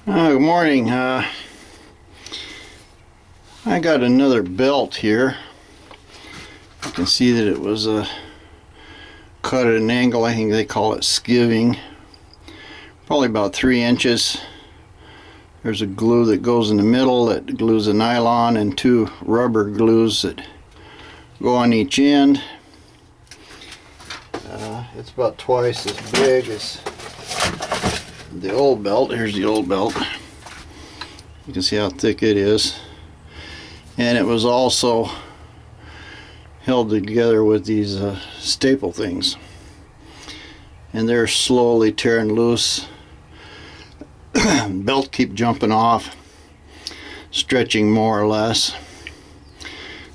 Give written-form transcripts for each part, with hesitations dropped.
Good morning. I got another belt here. You can see that it was cut at an angle. I think they call it skiving. Probably about 3 inches. There's a glue that goes in the middle that glues the nylon, and 2 rubber glues that go on each end. It's about twice as big as the old belt. Here's the old belt. You can see how thick it is. And it was also held together with these staple things. And they're slowly tearing loose. Belt keep jumping off, stretching more or less.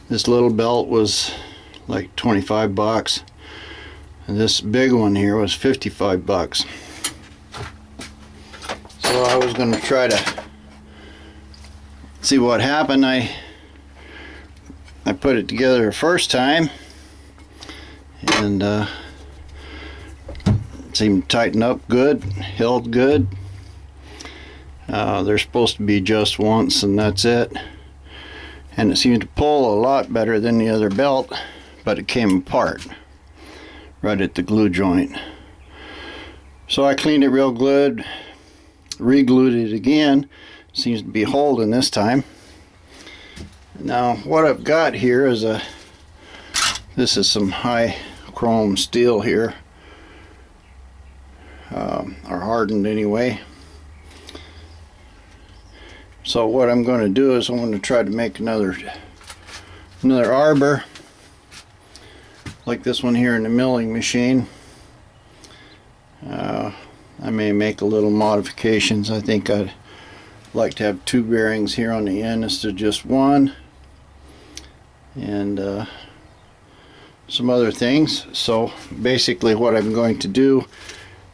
This little belt was like 25 bucks. And this big one here was 55 bucks. So I was going to try to see what happened. I put it together the first time, and it seemed to tighten up good, held good. They're supposed to be just once and that's it. And it seemed to pull a lot better than the other belt, but it came apart right at the glue joint. So I cleaned it real good, re-glued it again. Seems to be holding this time. Now what I've got here is this is some high chrome steel here, or hardened anyway. So what I'm going to do is I'm going to try to make another arbor like this one here in the milling machine. I may make a little modifications. I think I'd like to have 2 bearings here on the end instead of just 1, and some other things. So basically what I'm going to do,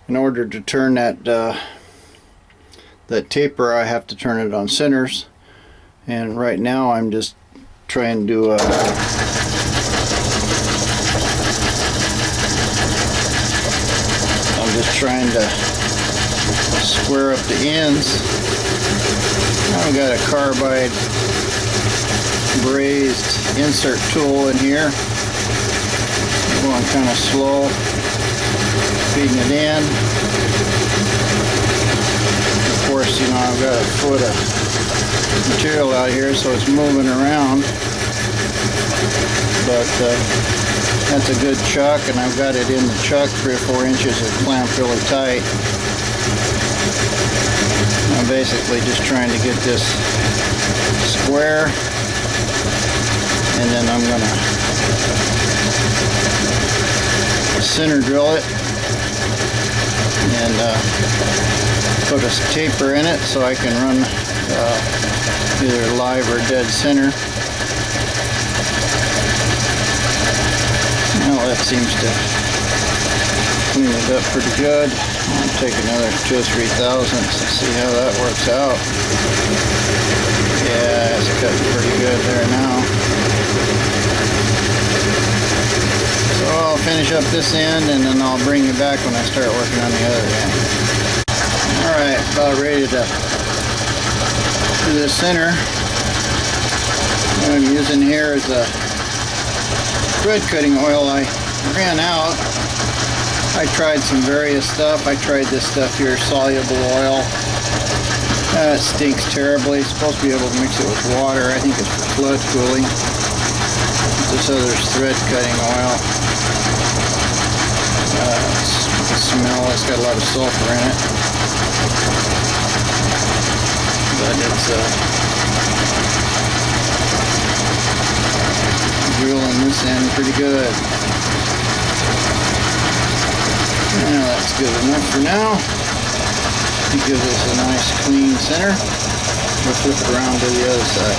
in order to turn that taper, I have to turn it on centers, and right now I'm just trying to trying to square up the ends. I've got a carbide brazed insert tool in here. I'm going kind of slow, feeding it in. Of course, you know, I've got a foot of material out here, so it's moving around. But that's a good chuck, and I've got it in the chuck 3 or 4 inches of clamped really tight. I'm basically just trying to get this square, and then I'm going to center drill it and put a taper in it so I can run either live or dead center. Well, that seems to clean it up pretty good. I'll take another 2 or 3 thousandths and see how that works out. Yeah, it's cutting pretty good there now. So I'll finish up this end, and then I'll bring you back when I start working on the other end. Alright, about ready to do the center. What I'm using here is a thread cutting oil. I ran out. I tried some various stuff. I tried this stuff here, soluble oil. It stinks terribly. It's supposed to be able to mix it with water. I think it's for flood cooling. This other's thread cutting oil. The smell, it's got a lot of sulfur in it. But it's drilling this end pretty good. Now that's good enough for now. It gives us a nice clean center. We'll flip it around to the other side.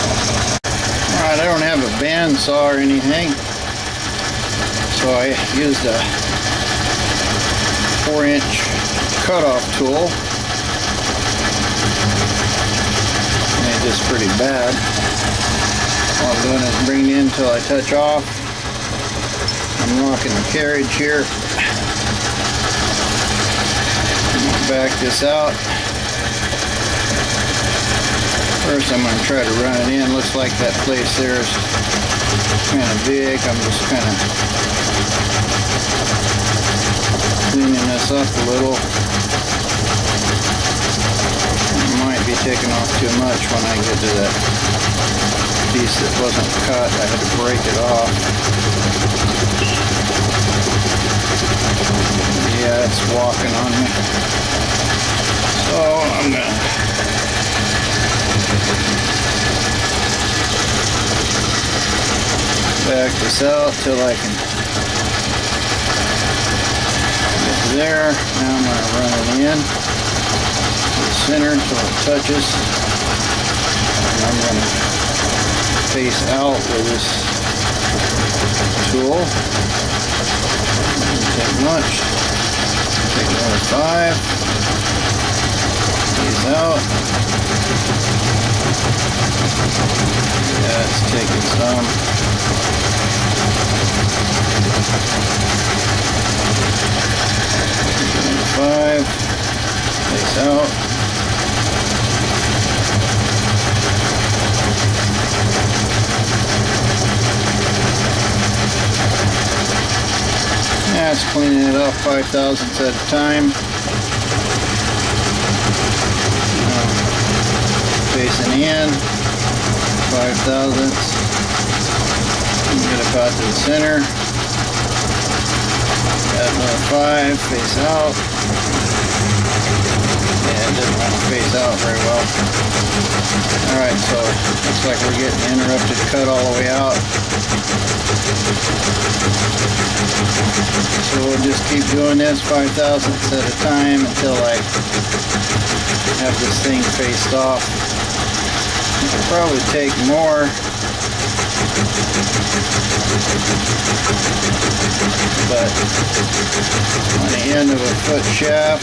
Alright, I don't have a bandsaw or anything, so I used a 4-inch cutoff tool. And it's just pretty bad. All I'm doing is bringing it in until I touch off. I'm locking the carriage here. Back this out. First I'm going to try to run it in. Looks like that place there is kind of big. I'm just kind of cleaning this up a little. It might be taking off too much when I get to that piece that wasn't cut. I had to break it off. Yeah, it's walking on me. So I'm going to back this out till I can get there. Now I'm going to run it in to the center until it touches. And I'm going to face out with this tool. Doesn't take much. Take another 5. Face out. Yeah, it's taking some. Number 5, face out. Yeah, it's cleaning it up 5 thousandths at a time. Facing in 5 thousandths. Get about to the center. Add another 5, face out. Yeah, it didn't want to face out very well. Alright, so looks like we're getting interrupted cut all the way out. So we'll just keep doing this 5 thousandths at a time until I have this thing faced off. It'll probably take more. But on the end of a foot shaft,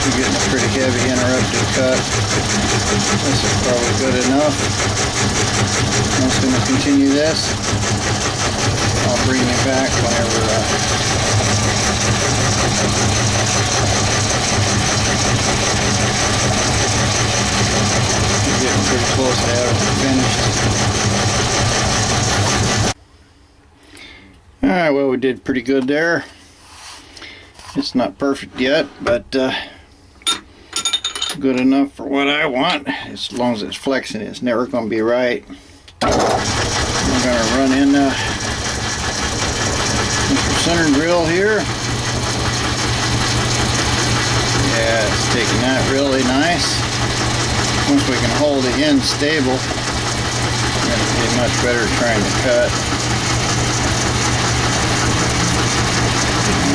you're getting a pretty heavy interrupted cut. This is probably good enough. I'm just going to continue this. I'll bring you back whenever we're getting pretty close to having it finished. Alright, well, we did pretty good there. It's not perfect yet, but good enough for what I want. As long as it's flexing, it's never going to be right. We're going to run in Mr. Center drill here. Yeah, it's taking that really nice. Once we can hold the end stable, it's going to be much better trying to cut.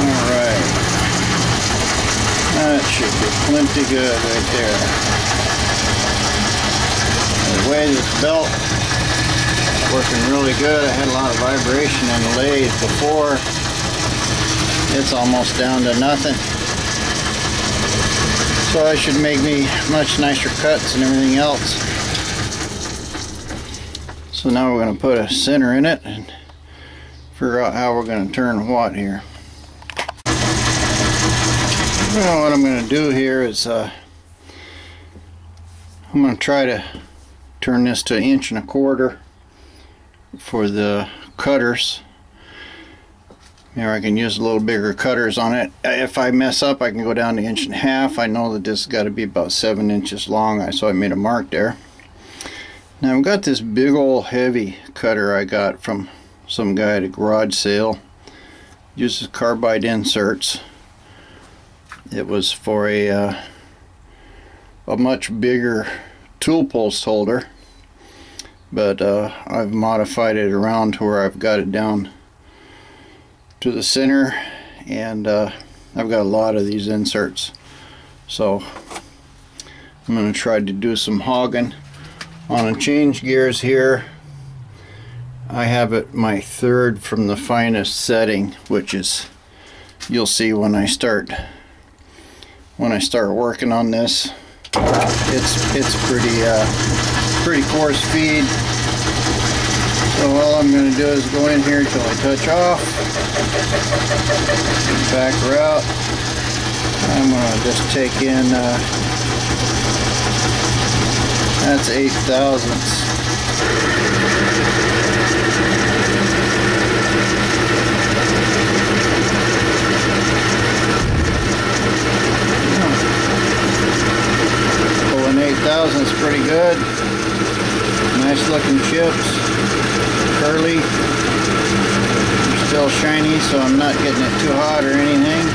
Alright. That should be plenty good right there. The way this belt is working really good. I had a lot of vibration in the lathe before. It's almost down to nothing. So that should make me much nicer cuts and everything else. So now we're going to put a center in it and figure out how we're going to turn what here. Well, what I'm going to do here is I'm going to try to turn this to 1.25 inches for the cutters. Here I can use a little bigger cutters on it. If I mess up, I can go down to 1.5 inches. I know that this has got to be about 7 inches long, so I made a mark there. Now I've got this big old heavy cutter I got from some guy at a garage sale. Uses carbide inserts. It was for a much bigger tool post holder, but I've modified it around to where I've got it down to the center, and I've got a lot of these inserts, so I'm going to try to do some hogging on the change gears here. I have it my 3rd from the finest setting, which is, you'll see when I start working on this. It's pretty coarse feed. So all I'm going to do is go in here until I touch off, back her out, I'm gonna just take in that's 8 thousandths. Pulling 8 thousandths pretty good. Nice looking chips. Curly. They're still shiny, so I'm not getting it too hot or anything.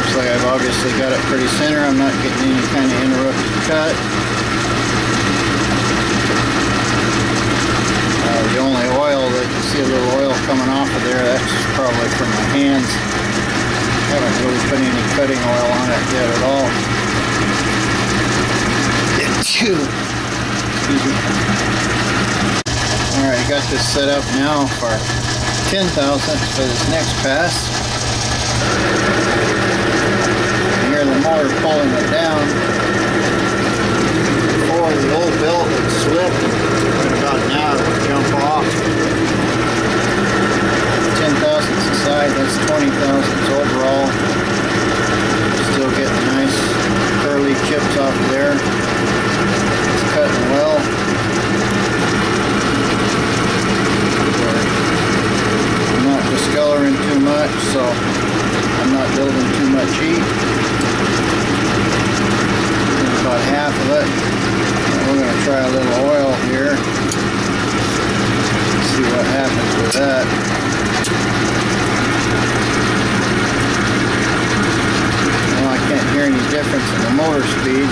Looks like I've obviously got it pretty center. I'm not getting any kind of interrupted cut. The only oil that you see a little oil coming off of there, that's probably from my hands. I haven't really put any cutting oil on it yet at all. Excuse me. Alright, got this set up now for 10 thousandths for this next pass. You hear the motor pulling it down. Before the old belt would slip, right about now it would jump off. 10 thousandths aside, that's 20 thousandths overall. Still getting nice curly chips off there. It's cutting well. I'm not discoloring too much, so I'm not building too much heat. About half of it. We're going to try a little oil here. See what happens with that. Well, I can't hear any difference in the motor speed.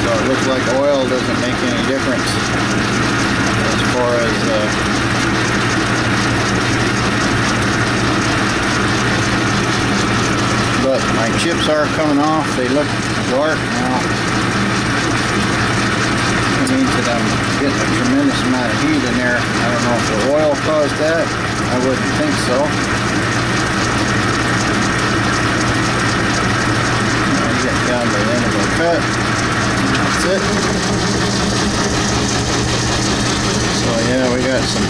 So it looks like oil doesn't make any difference as far as but my chips are coming off. They look dark now. It means that I'm getting a tremendous amount of heat in there. I don't know if the oil caused that. I wouldn't think so. I'll get down to the end of the cut. That's it. So yeah, we got some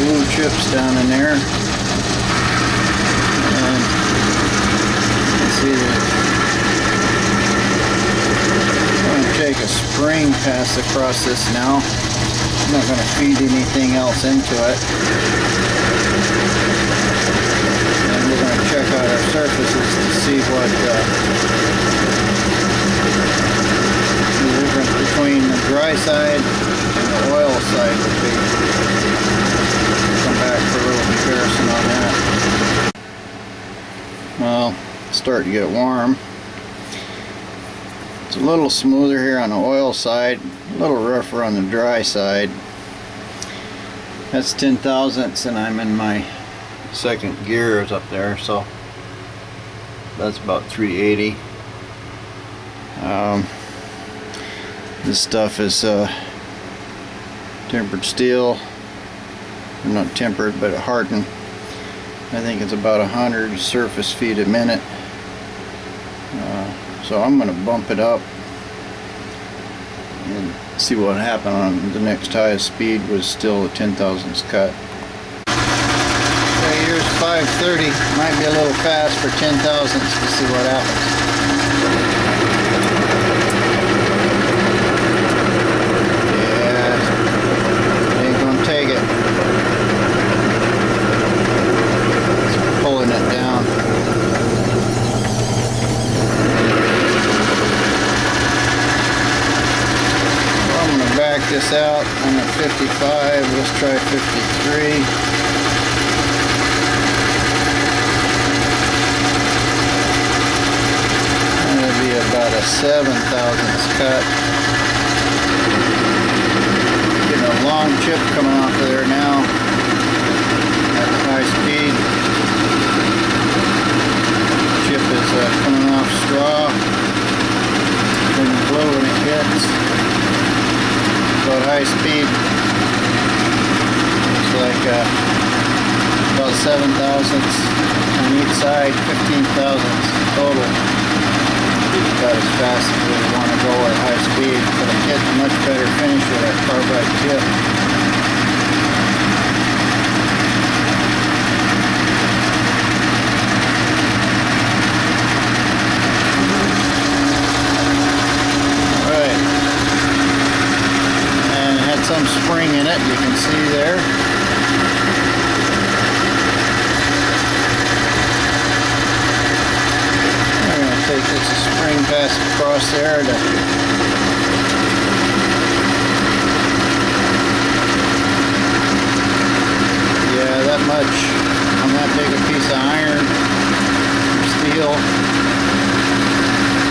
blue chips down in there. And see that I'm going to take a spring pass across this now. I'm not going to feed anything else into it. And we're going to check out our surfaces to see what the difference between the dry side and the oil side would be. Come back for a little comparison on that. Well, it's starting to get warm. It's a little smoother here on the oil side, a little rougher on the dry side. That's 10 thousandths and I'm in my second gear is up there, so that's about 380. This stuff is tempered steel. Not tempered, but hardened. I think it's about 100 surface feet a minute. So I'm going to bump it up and see what happened on the next highest speed was still a 10 thousandths cut. Okay, here's 530. Might be a little fast for 10 thousandths to see what happens. Yeah, ain't gonna take it. It's pulling it down. Back this out. I'm at 55. Let's try 53. That'll be about a 7/1000ths cut. Getting a long chip coming off of there now at high speed. Chip is coming off straw. Turning blue when it gets. So at high speed, looks like about 7 thousandths on each side, 15 thousandths total. About as fast as we want to go at high speed, but I'm getting a much better finish with that carbide tip. Alright. And it had some spring in it, you can see there. It's a spring pass across there to yeah, that much on that big a piece of iron steel.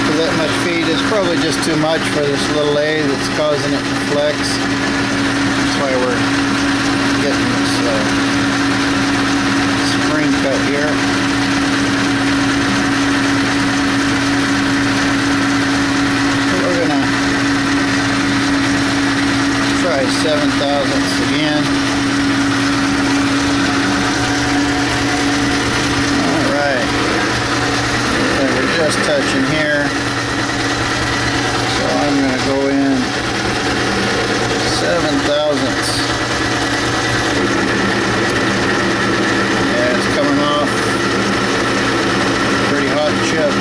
So that much feed is probably just too much for this little lathe that's causing it to flex. That's why we're getting this spring cut here. Try 7/1000ths again. Alright. Okay, we're just touching here. So I'm going to go in 7/1000ths. Yeah, it's coming off. Pretty hot chip.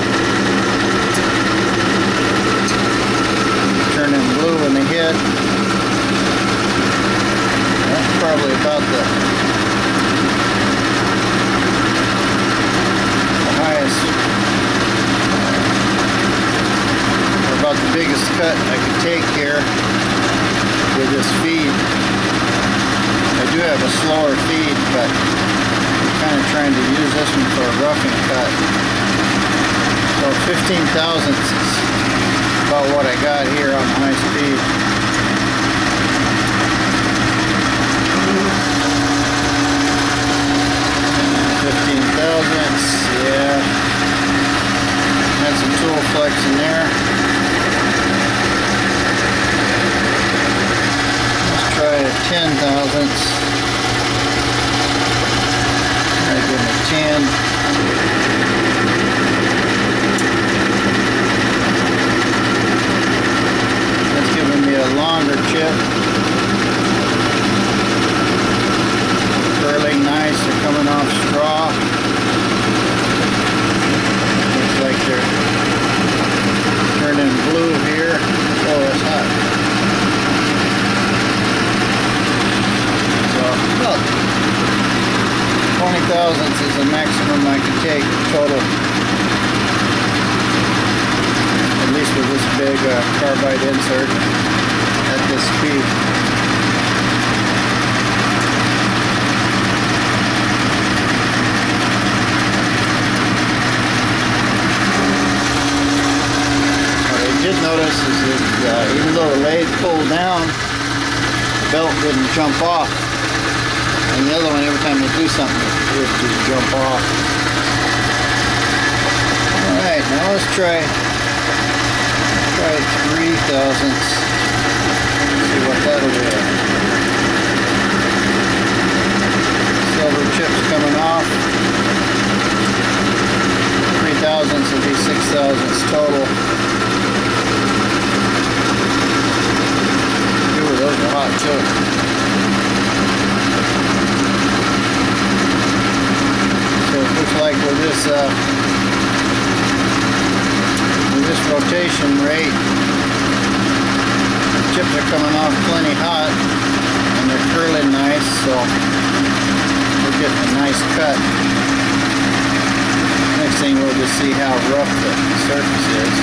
Turning blue when they hit. Probably about the highest, or about the biggest cut I could take here with this feed. I do have a slower feed, but I'm kind of trying to use this one for a roughing cut. So 15/1000ths is about what I got here on high speed. 15/1000ths, yeah. Had some tool flex in there. Let's try a 10/1000ths. Try to give me 10. That's giving me a longer chip. Curling nice, they're coming off straw. Looks like they're turning blue here. Oh, it's hot. So about 20/1000ths is the maximum I can take total. At least with this big carbide insert at this speed. Notice is that even though the lathe pulled down, the belt didn't jump off. And the other one, every time you do something, it would just jump off. Alright, now let's try 3/1000ths. See what that'll do. Silver chips coming off. 3/1000ths will be 6/1000ths total. Those are hot too. So it looks like with this rotation rate, the chips are coming off plenty hot and they're curling nice, so we're getting a nice cut. Next thing we'll just see how rough the surface is.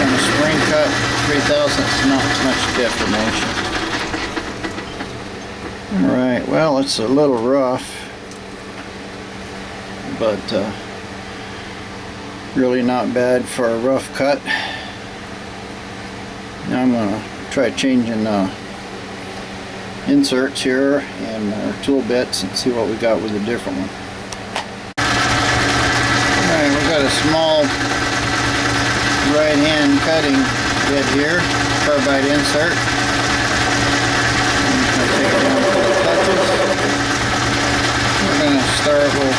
On a spring cut, 3/1000ths, not much deformation. Alright, well, it's a little rough, but really not bad for a rough cut. Now I'm going to try changing inserts here and our tool bits and see what we got with a different one. Alright, we've got a small right hand cutting bit here, carbide insert. I'm going to take it down for the touches. We're going to start start with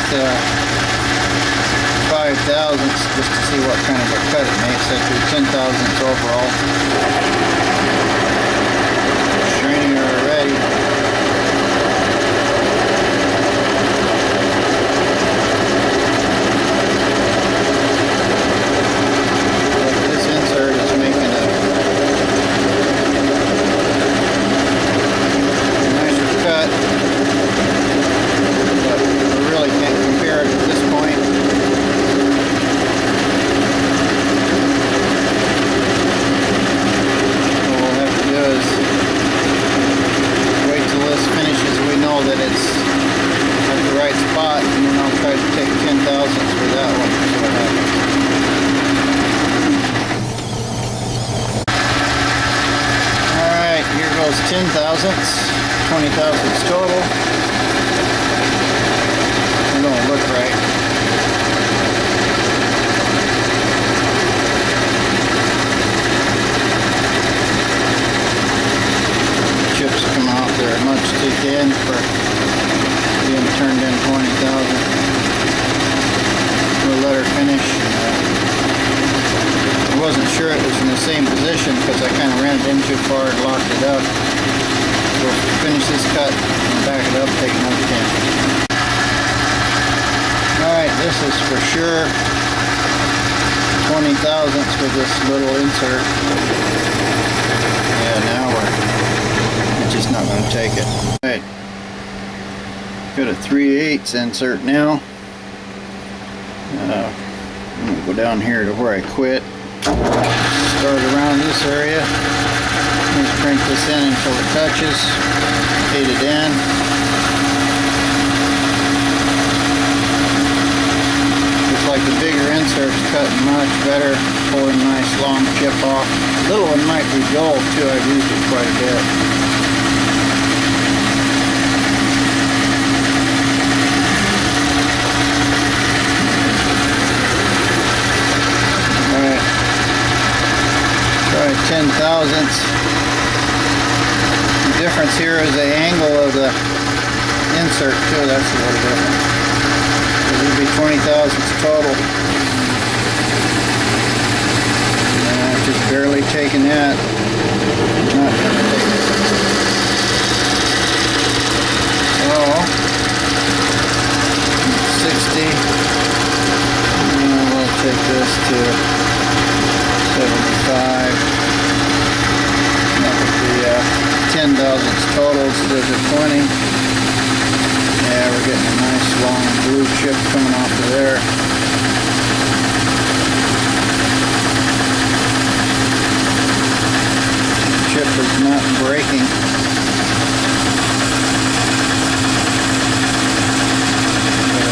5 thousandths just to see what kind of a cut it makes. I do 10 thousandths overall. Shinier already. This insert is making a nicer cut, but we really can't compare it at this point. That it's at the right spot, and then I'll try to take 10 thousandths for that one. See what happens. Alright, here goes 10 thousandths, 20 thousandths total. It don't look right. Chips come off there much too thin for being turned in 20,000. We'll let her finish. I wasn't sure it was in the same position because I kind of ran it in too far and locked it up. We'll finish this cut and back it up, take another 10. Alright, this is for sure 20 thousandths with this little insert. Yeah, now we're just not going to take it. Alright, got a 3/8 insert now. I'm going to go down here to where I quit. Start around this area. Just crank this in until it touches. 8 it in. Looks like the bigger insert's cutting much better, pulling a nice long chip off. The little one might be dull too. I've used it quite a bit. Alright, try 10 thousandths. The difference here is the angle of the insert too. That's a little different. It would be 20 thousandths total. Just barely taking that. Not gonna take it. So 60. And we'll take this to 75. That would be 10 thousandths total instead of 20. Yeah, we're getting a nice long blue chip coming off of there. Chip is not breaking. But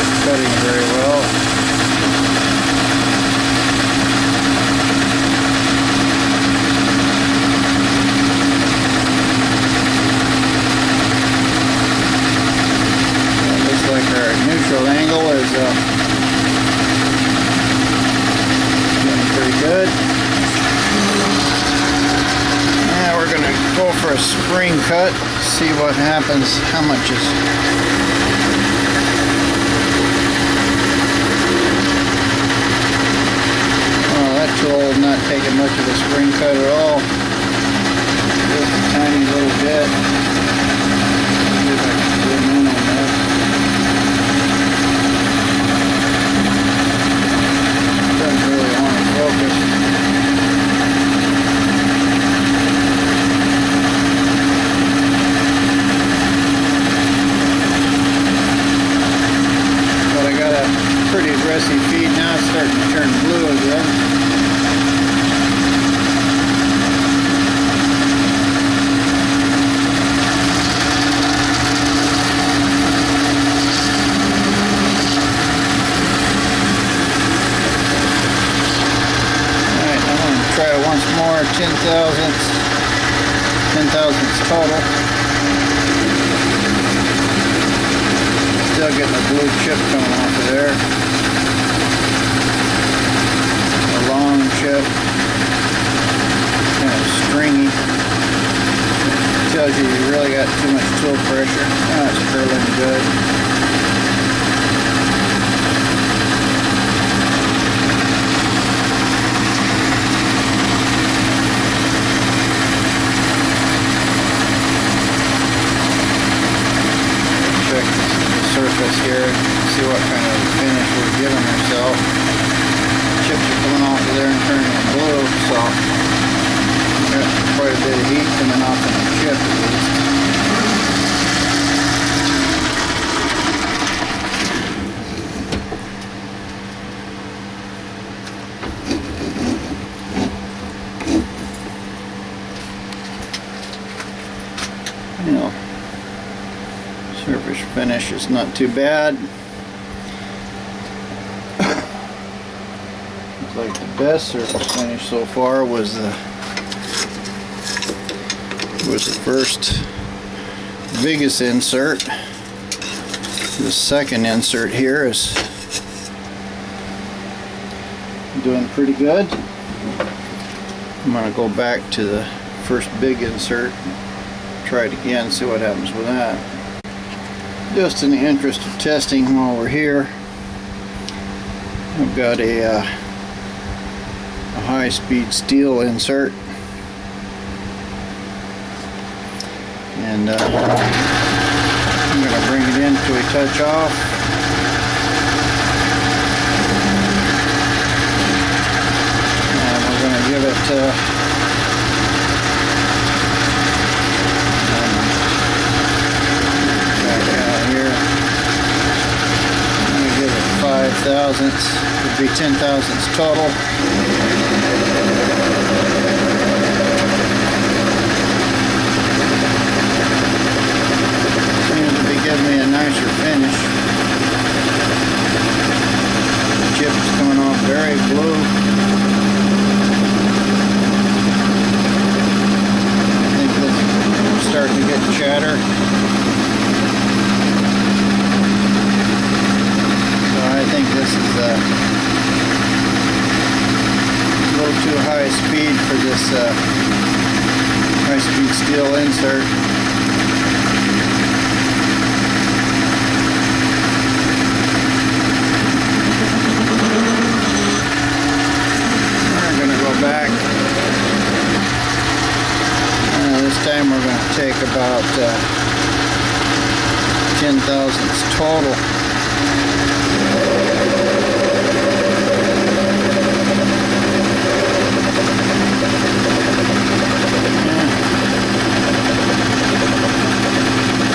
it's cutting very well. It looks like our neutral angle is getting pretty good. We're going to go for a spring cut, see what happens, how much is... Oh, that tool is not taking much of a spring cut at all. Just a tiny little bit. See if I can zoom in on that. Doesn't really want to focus. Pretty aggressive feed now, it's starting to turn blue again. Alright, I'm going to try it once more, 10 thousandths total. Still getting a blue chip coming off of there. A long chip. Kind of stringy. Tells you really got too much tool pressure. Now it's curling good. us here, see what kind of finish we're giving ourselves. Chips are coming off of there and turning blue, so got quite a bit of heat coming off of the chip at least. You know, surface finish is not too bad. Looks like the best surface finish so far was the first biggest insert. The second insert here is doing pretty good. I'm going to go back to the first big insert. Try it again, see what happens with that. Just in the interest of testing while we're here, I've got a high-speed steel insert, and I'm going to bring it in till we touch off. And we're going to give it thousandths, would be 10 thousandths total. Seems to be giving me a nicer finish. The chip is coming off very blue. I think this is starting to get chatter. I think this is a little too high speed for this high-speed steel insert. We're going to go back. This time we're going to take about 10 thousandths total.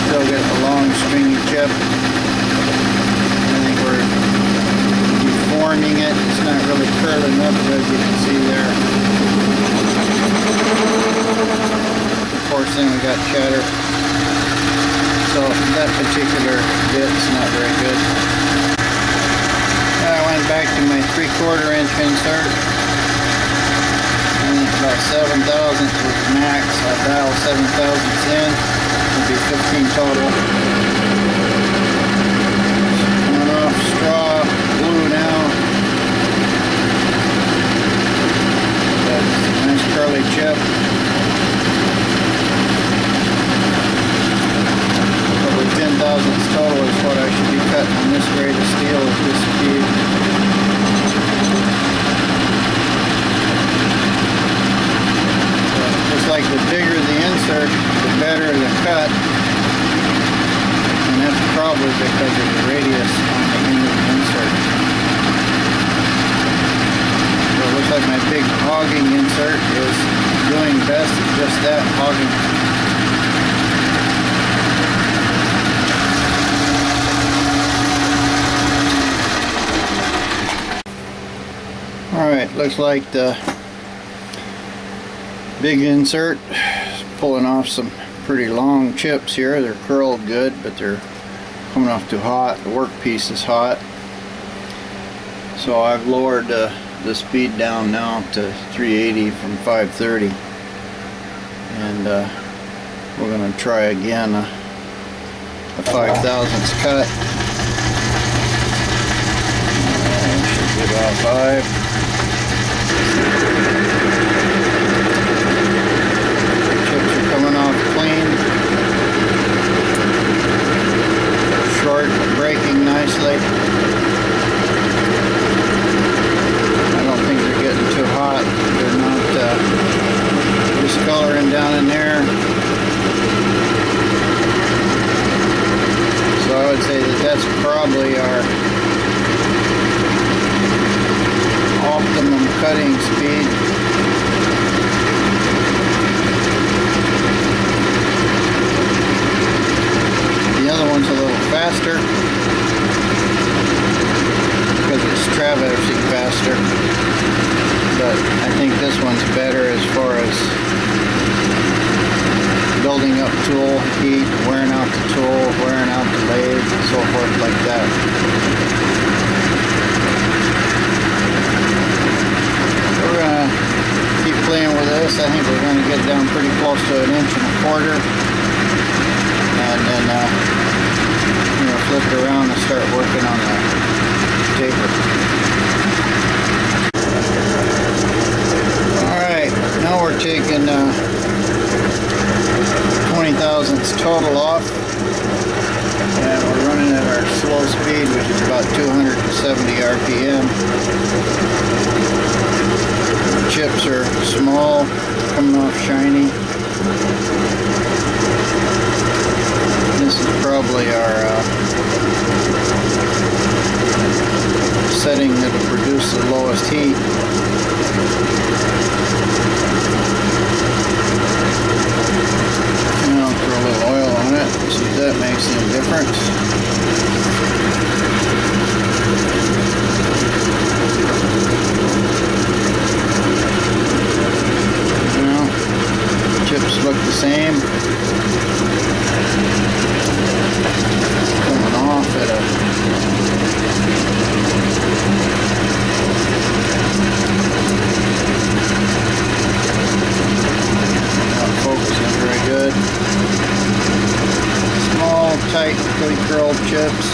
Still getting a long stringy chip. I think we're deforming it. It's not really curling up as you can see there. Of course, then we got chatter. So that particular bit is not very good. I went back to my 3/4 inch insert. And about 7 thousandths was the max. I dialed 7 thousandths in. It'll be 15 total. Coming off straw blue now. That's a nice curly chip. Probably 10 thousandths total is what I should be cutting on this grade of steel at this speed. Looks like the bigger the insert, the better the cut, and that's probably because of the radius on the end of the insert. So it looks like my big hogging insert is doing best at just that, hogging. Alright, looks like the big insert is pulling off some pretty long chips here. They're curled good, but they're coming off too hot. The workpiece is hot. So I've lowered the speed down now to 380 from 530. And we're going to try again a 5 thousandths cut. Should be about 5. Chips are coming off clean. Short, breaking nicely. I don't think they're getting too hot. They're not discoloring down in there. So I would say the that's probably our optimum cutting speed. The other one's a little faster because it's traversing faster, but I think this one's better as far as building up tool heat, wearing out the tool, wearing out the lathe, and so forth like that. We're gonna keep playing with this. I think we're gonna get down pretty close to 1 1/4 inches, and then I'm gonna flip it around and start working on the taper. Alright, now we're taking 20 thousandths total off, and we're running at our slow speed, which is about 270 RPM. The chips are small, coming off shiny. This is probably our setting that will produce the lowest heat. Now throw a little oil on it, see if that makes any difference. Now, chips look the same. Coming off at a focusing very good. Small, tightly curled chips.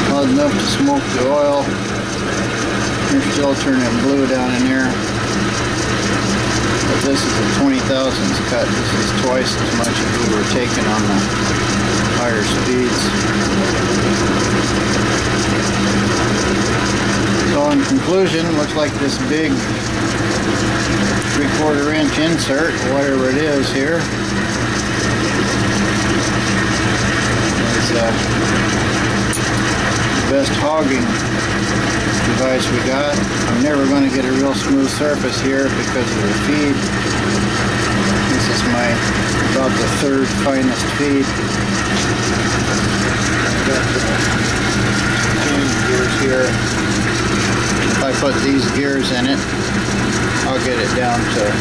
Hot enough to smoke the oil. You're still turning blue down in there. But this is a 20 thousandths cut. This is twice as much as we were taking on the higher speeds. So in conclusion, it looks like this big 3/4 inch insert, whatever it is here, is the best hogging device we got. I'm never going to get a real smooth surface here because of the feed. This is about the 3rd finest feed. I've got the change gears here. If I put these gears in it, I'll get it down to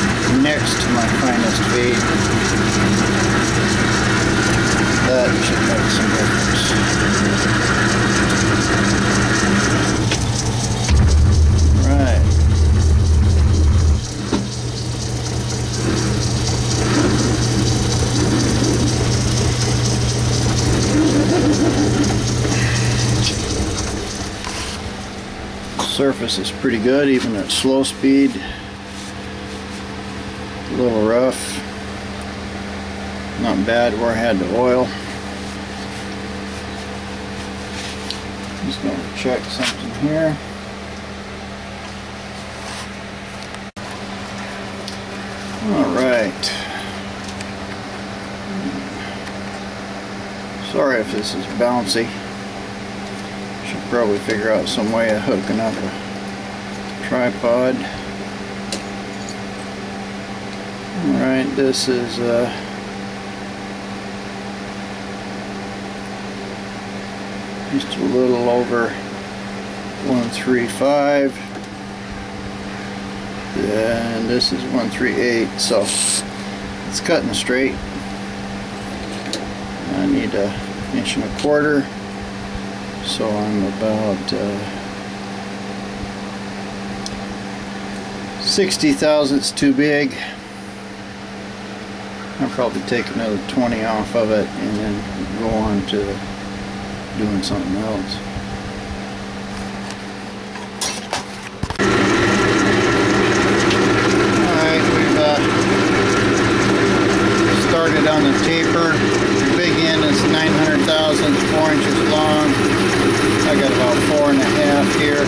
next to my finest feed. That should make some difference. Right. Surface is pretty good, even at slow speed. A little rough. Not bad where I had the oil. Just going to check something here. Alright. Sorry if this is bouncy. Should probably figure out some way of hooking up a tripod. Alright, this is just a little over 135, and this is 138, so it's cutting straight. I need 1 1/4 inches, so I'm about 60 thousandths too big. I'll probably take another 20 off of it and then go on to doing something else. Alright, we've started on the taper. The big end is 900 thousandths, 4 inches long. I got about 4.5 here.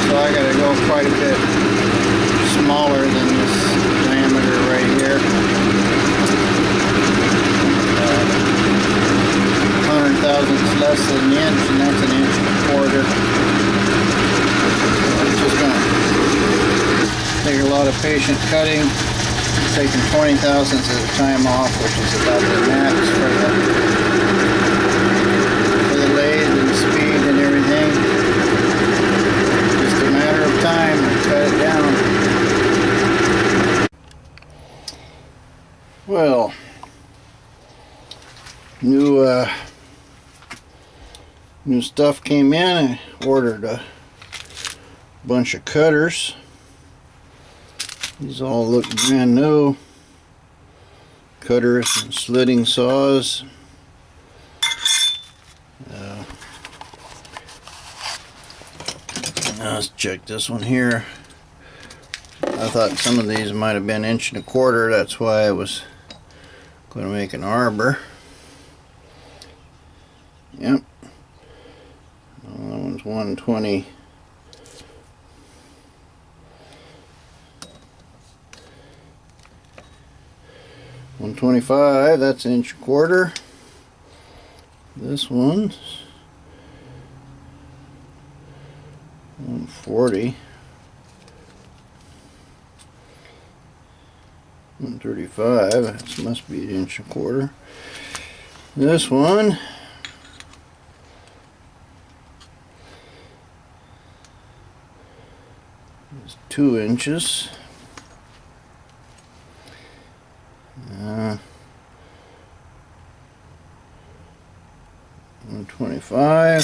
So I gotta go quite a bit smaller than this diameter right here. 100 thousandths less than an inch, and that's an inch and a quarter. So it's just going to take a lot of patient cutting, taking 20 thousandths at a time off, which is about the max for the lathe and speed and everything. Just a matter of time to cut it down. Well, new stuff came in. I ordered a bunch of cutters. These all look brand new. Cutters and slitting saws. Let's check this one here. I thought some of these might have been 1 1/4 inches. That's why I was going to make an arbor. Yep. Well, that one's 120. $125, that's 1 1/4 inches. This one's 140. 135, this must be 1 1/4 inches. This one is 2 inches. 125.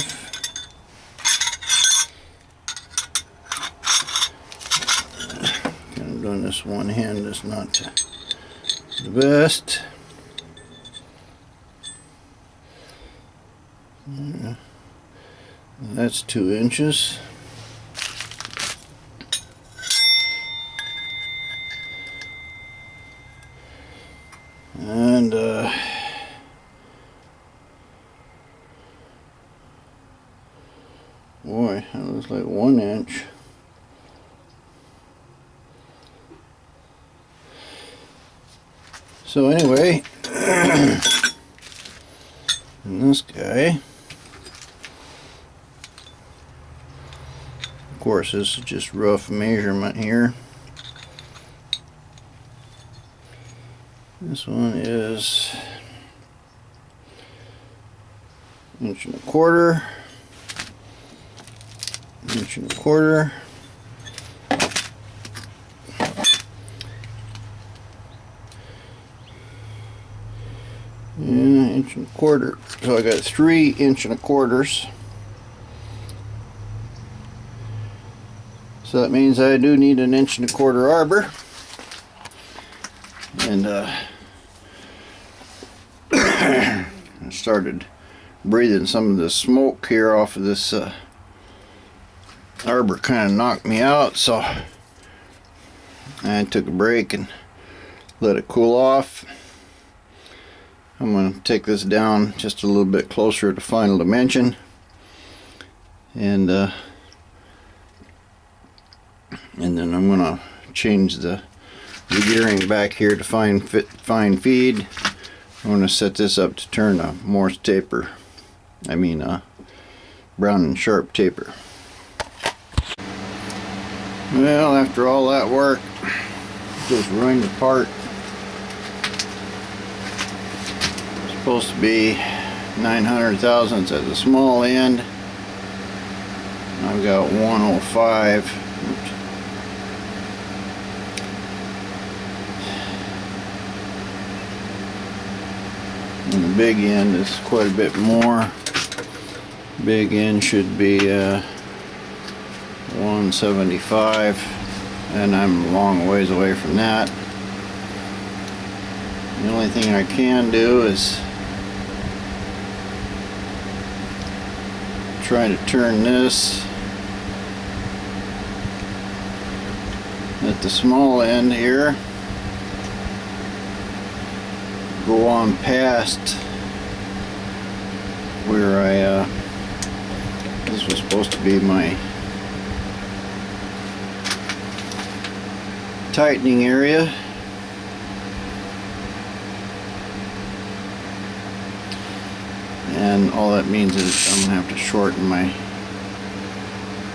Kind of doing this one hand is not the best. That's 2 inches. And boy, that looks like 1 inch. So anyway, and this guy, of course, this is just rough measurement here. This one is 1 1/4 inches. 1 1/4 inches. And 1 1/4 inches. So I got 3 1 1/4 inches. So that means I do need an 1 1/4 inch arbor. And I started breathing some of the smoke here off of this arbor. Kind of knocked me out, so I took a break and let it cool off. I'm going to take this down just a little bit closer to final dimension, and then I'm going to change the gearing back here to fine feed. I'm going to set this up to turn a Morse taper. I mean Brown and Sharp taper. Well, after all that work, just ruined the part. It's supposed to be 900 thousandths at the small end. I've got 105. And the big end is quite a bit more. Big end should be 175, and I'm a long ways away from that. The only thing I can do is try to turn this at the small end here, go on past where this was supposed to be my tightening area. And all that means is I'm gonna have to shorten my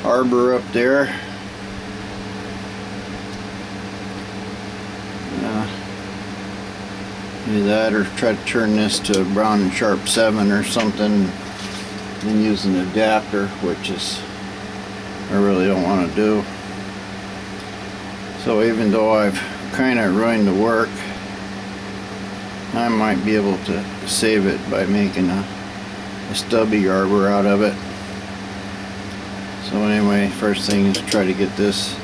arbor up there. Do that, or try to turn this to Brown and Sharp 7 or something, and use an adapter, which is I really don't want to do. So even though I've kind of ruined the work, I might be able to save it by making a stubby arbor out of it. So anyway, first thing is try to get this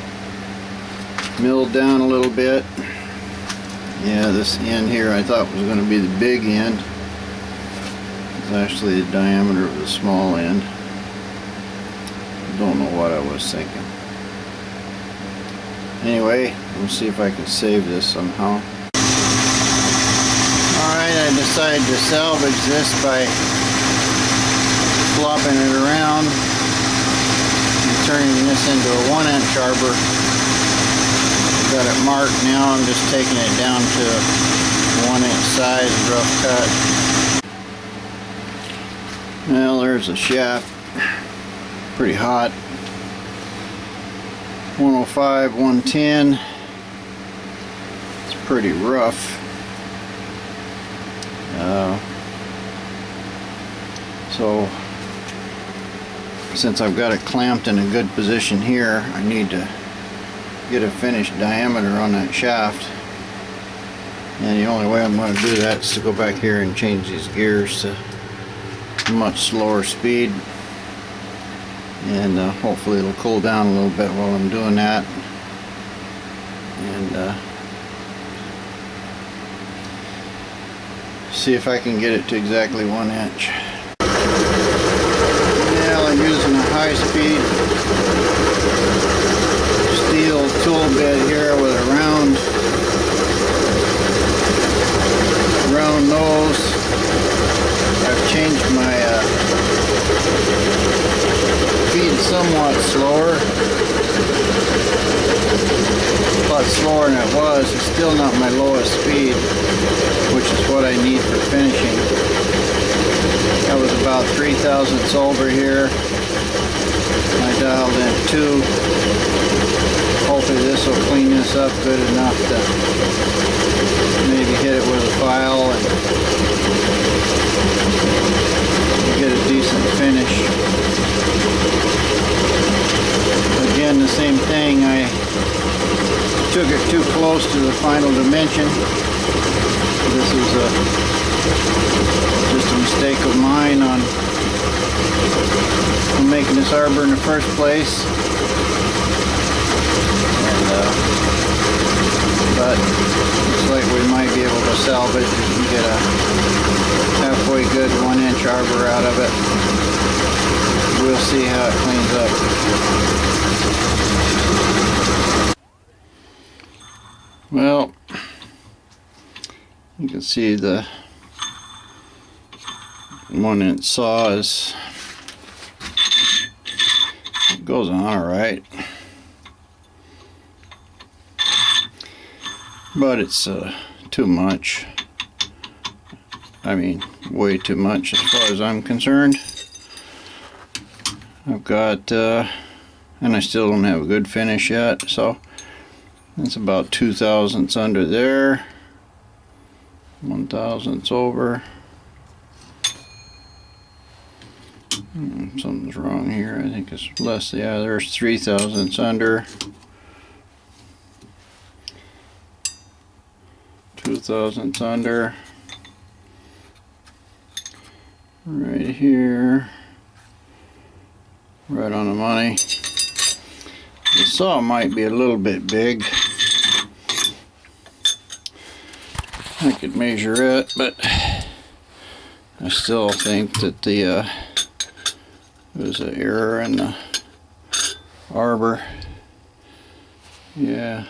milled down a little bit. Yeah, this end here I thought was going to be the big end. It's actually the diameter of the small end. Don't know what I was thinking. Anyway, we'll see if I can save this somehow. Alright, I decided to salvage this by flopping it around and turning this into a 1-inch arbor. Got it marked now. I'm just taking it down to 1-inch size, rough cut. Well, there's a shaft. Pretty hot. 105, 110. It's pretty rough. So since I've got it clamped in a good position here, I need to get a finished diameter on that shaft, and the only way I'm going to do that is to go back here and change these gears to a much slower speed, and hopefully it'll cool down a little bit while I'm doing that, and see if I can get it to exactly 1 inch. Now I'm using a high-speed steel tool bit here with a round nose. I've changed my feed somewhat slower. A lot slower than it was. It's still not my lowest speed, which is what I need for finishing. That was about 3 thousandths over here. I dialed in 2. Hopefully this will clean this up good enough to maybe hit it with a file and get a decent finish. Again, the same thing, I took it too close to the final dimension. This is just a mistake of mine on making this arbor in the first place. But looks like we might be able to salvage and get a halfway good 1-inch arbor out of it. We'll see how it cleans up. Well, you can see the 1-inch saw goes on alright. But it's too much. I mean, way too much as far as I'm concerned. I've got, and I still don't have a good finish yet, so that's about 2 thousandths under there. 1 thousandths over. Something's wrong here. I think it's less. Yeah, there's 3 thousandths under. 2 thousandths under. Right here. Right on the money. The saw might be a little bit big. I could measure it, but I still think that there's an error in the arbor. Yeah.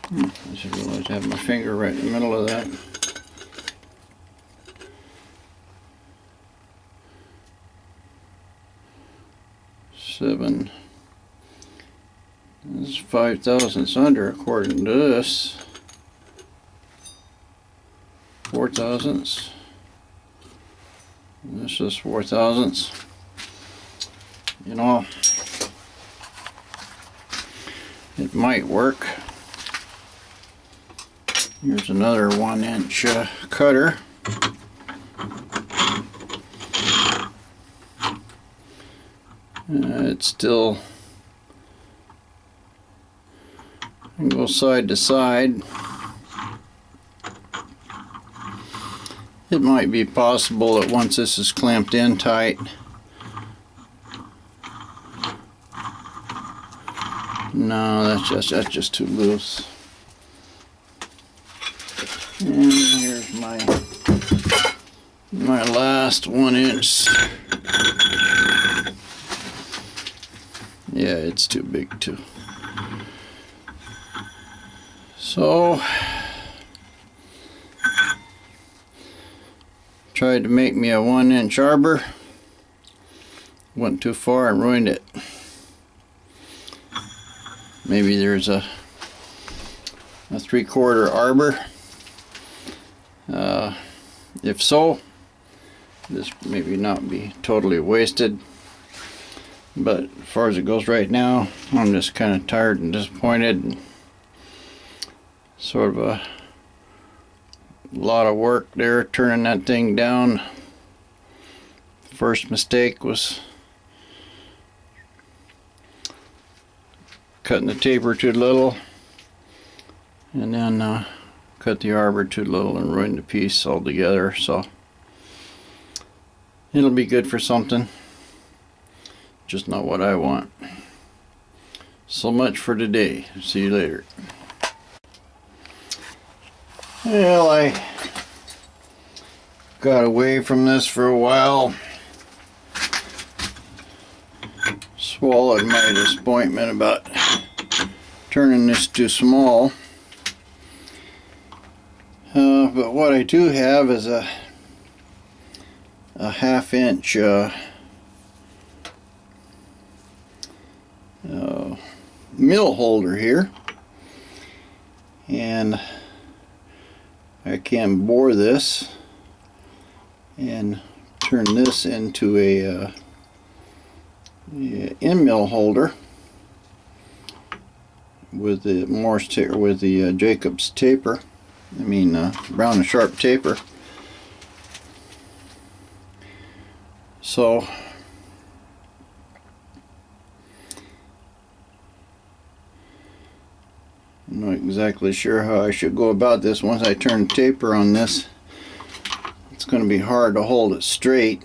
I should realize I have my finger right in the middle of that. This is 5 thousandths under according to this. 4 thousandths. This is 4 thousandths. You know, it might work. Here's another 1-inch cutter. It's still, can go side to side. It might be possible that once this is clamped in tight, no, that's just too loose. And here's my last 1-inch. Yeah, it's too big too. So tried to make me a 1-inch arbor. Went too far and ruined it. Maybe there's a 3/4 arbor. If so, this maybe not be totally wasted. But as far as it goes right now, I'm just kind of tired and disappointed. And sort of a lot of work there turning that thing down. First mistake was cutting the taper too little, and then cut the arbor too little and ruined the piece altogether. So it'll be good for something, just not what I want. So much for today. See you later. Well, I got away from this for a while. Swallowed my disappointment about turning this too small. But what I do have is a 1/2-inch mill holder here, and I can bore this and turn this into a end mill holder with the Morse taper, with the Jacobs taper. I mean Brown and Sharp taper. So I'm not exactly sure how I should go about this. Once I turn taper on this, it's going to be hard to hold it straight.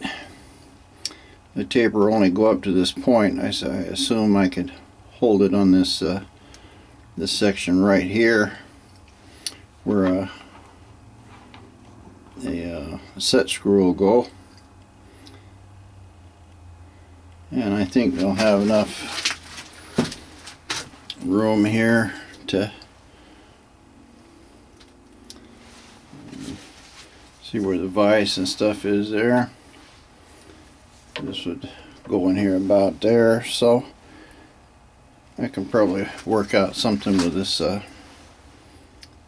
The taper will only go up to this point. I assume I could hold it on this this section right here, where a set screw will go. And I think they'll have enough room here to see where the vise and stuff is there. This would go in here about there, so I can probably work out something with this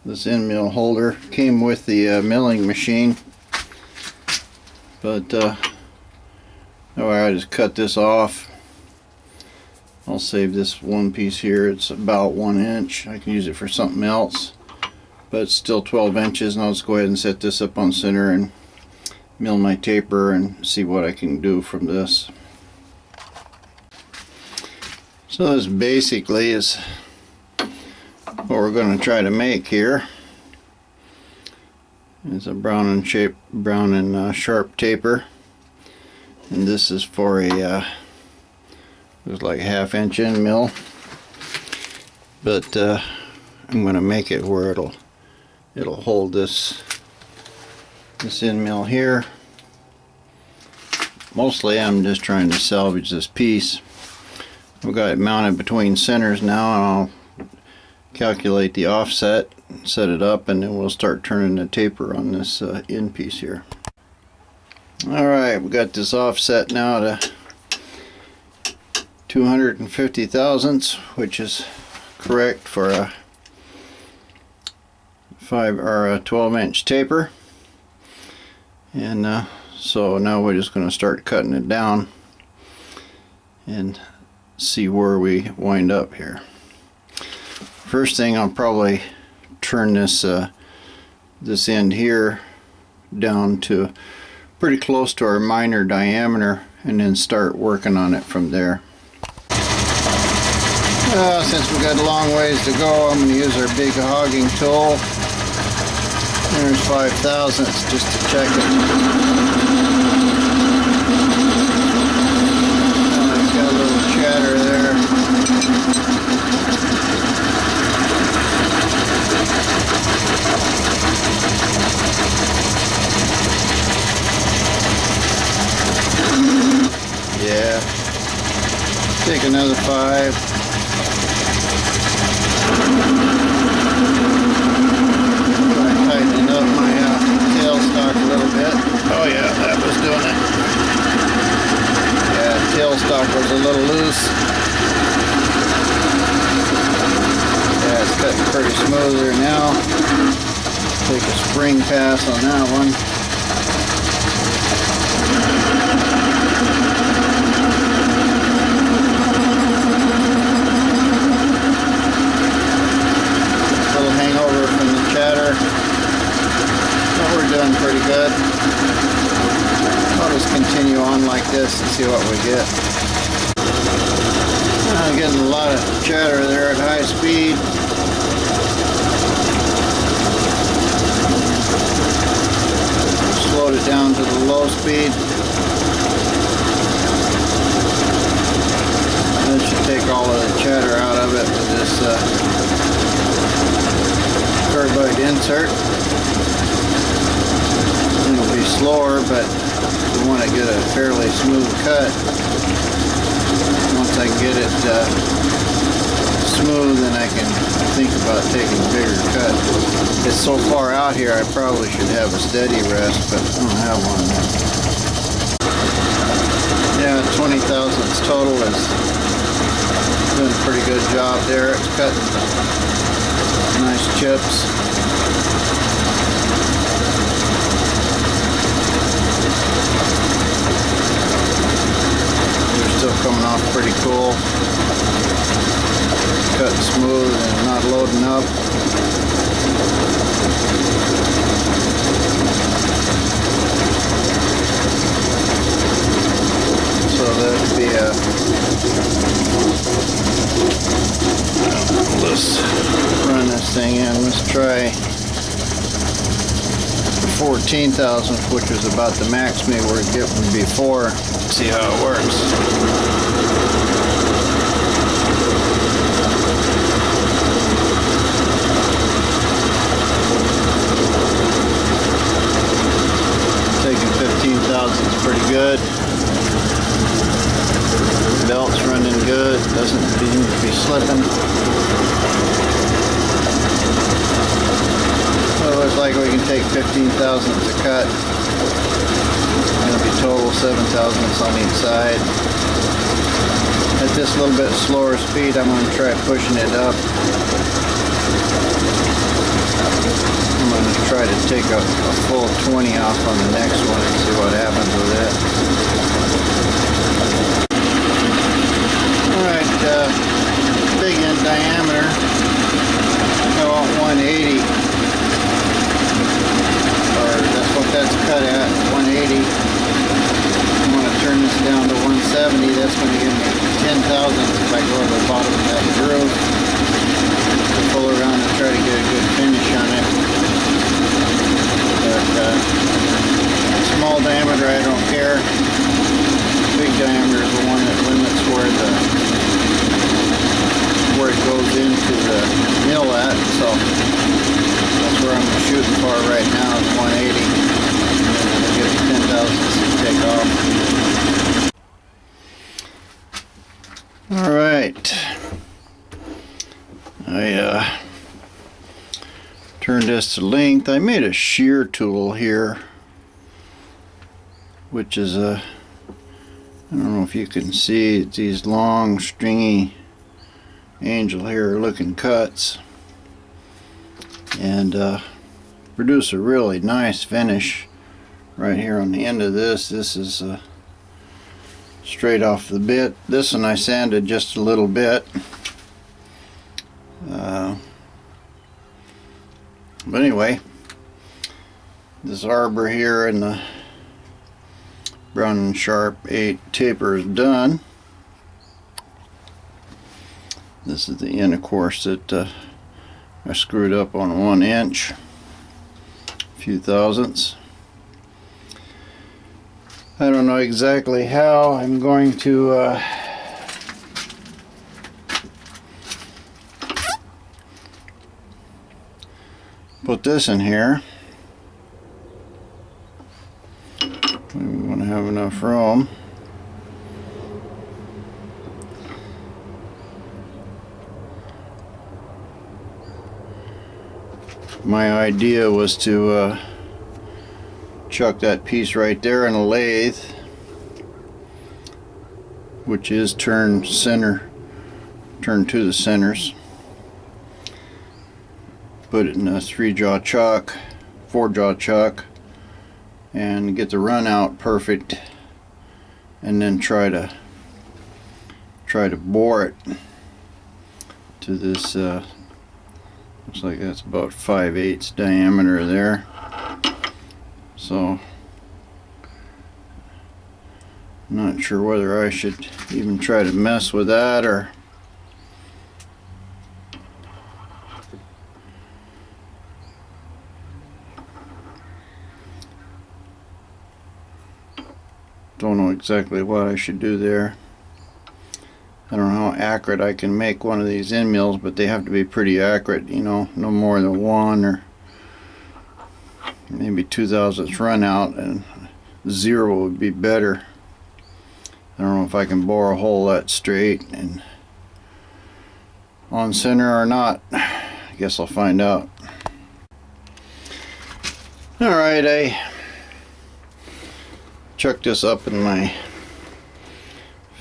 this end mill holder. Came with the milling machine, but I just cut this off. I'll save this one piece here. It's about 1 inch. I can use it for something else, but it's still 12 inches, and I'll just go ahead and set this up on center and mill my taper and see what I can do from this. So this basically is what we're going to try to make here. It's a Brown and Sharp taper, and this is for a it's like 1/2 inch end mill, but I'm going to make it where it'll hold this end mill here. Mostly I'm just trying to salvage this piece. I've got it mounted between centers now, and I'll calculate the offset, set it up, and then we'll start turning the taper on this end piece here. Alright, we got this offset now to 250 thousandths, which is correct for a 5 or a 12-inch taper. And so now we're just going to start cutting it down and see where we wind up here. First thing, I'll probably turn this this end here down to pretty close to our minor diameter and then start working on it from there. Since we've got a long ways to go, I'm going to use our big hogging tool. There's 5 thousandths just to check it. It's got a little chatter there. Yeah. Take another 5. Tightening up my tailstock a little bit. Oh yeah, that was doing it. Yeah, tailstock was a little loose. Yeah, it's cutting pretty smoother now. Take a spring pass on that one. Pretty good. I'll just continue on like this and see what we get. I'm getting a lot of chatter there at high speed. Slowed it down to the low speed. That should take all of the chatter out of it with this carbide insert. It'll be slower, but we want to get a fairly smooth cut. Once I get it smooth, then I can think about taking a bigger cut. It's so far out here, I probably should have a steady rest, but I don't have one. Yeah, 20 thousandths total is doing a pretty good job there. It's cutting nice chips. Still coming off pretty cool. Cutting smooth and not loading up. So that'd be let's run this thing in. Let's try 14 thousandths, which was about the max we were getting before. See how it works. Taking 15 thousandths pretty good. Belt's running good. Doesn't seem to be slipping. So it looks like we can take 15 thousandths a cut. It'll be total 7 thousandths on each side. At this little bit slower speed, I'm going to try pushing it up. I'm going to try to take a full 20 off on the next one and see what happens with it. Alright, big end diameter. I want 180. Or that's what that's cut at, 180. I'm going to turn this down to 170. That's going to give me 10 thousandths if I go to the bottom of that groove. Pull around and try to get a good finish on it. But small diameter, I don't care. Big diameter is the one that limits where it goes into the mill at. So that's where I'm shooting for right now, is 180. And it'll give me 10 thousandths to take off. Alright. I turned this to length. I made a shear tool here, which is I don't know if you can see, it's these long stringy angel hair looking cuts, and produce a really nice finish right here on the end of this. This is straight off the bit. This one I sanded just a little bit. But anyway, this Arbor here and the Brown and Sharp 8 taper is done. This is the end, of course, that I screwed up on 1 inch, a few thousandths. I don't know exactly how I'm going to put this in here. We want to have enough room. My idea was to chuck that piece right there in a lathe, which is turn to the centers. Put it in a 3-jaw chuck, 4-jaw chuck, and get the run out perfect, and then try to bore it to this looks like that's about 5/8 diameter there. So I'm not sure whether I should even try to mess with that, or don't know exactly what I should do there. I don't know how accurate I can make one of these end mills, but they have to be pretty accurate, you know, no more than 1 or maybe 2/1000ths run out, and 0 would be better. I don't know if I can bore a hole that straight and on center or not. I guess I'll find out. Alright, I chucked this up in my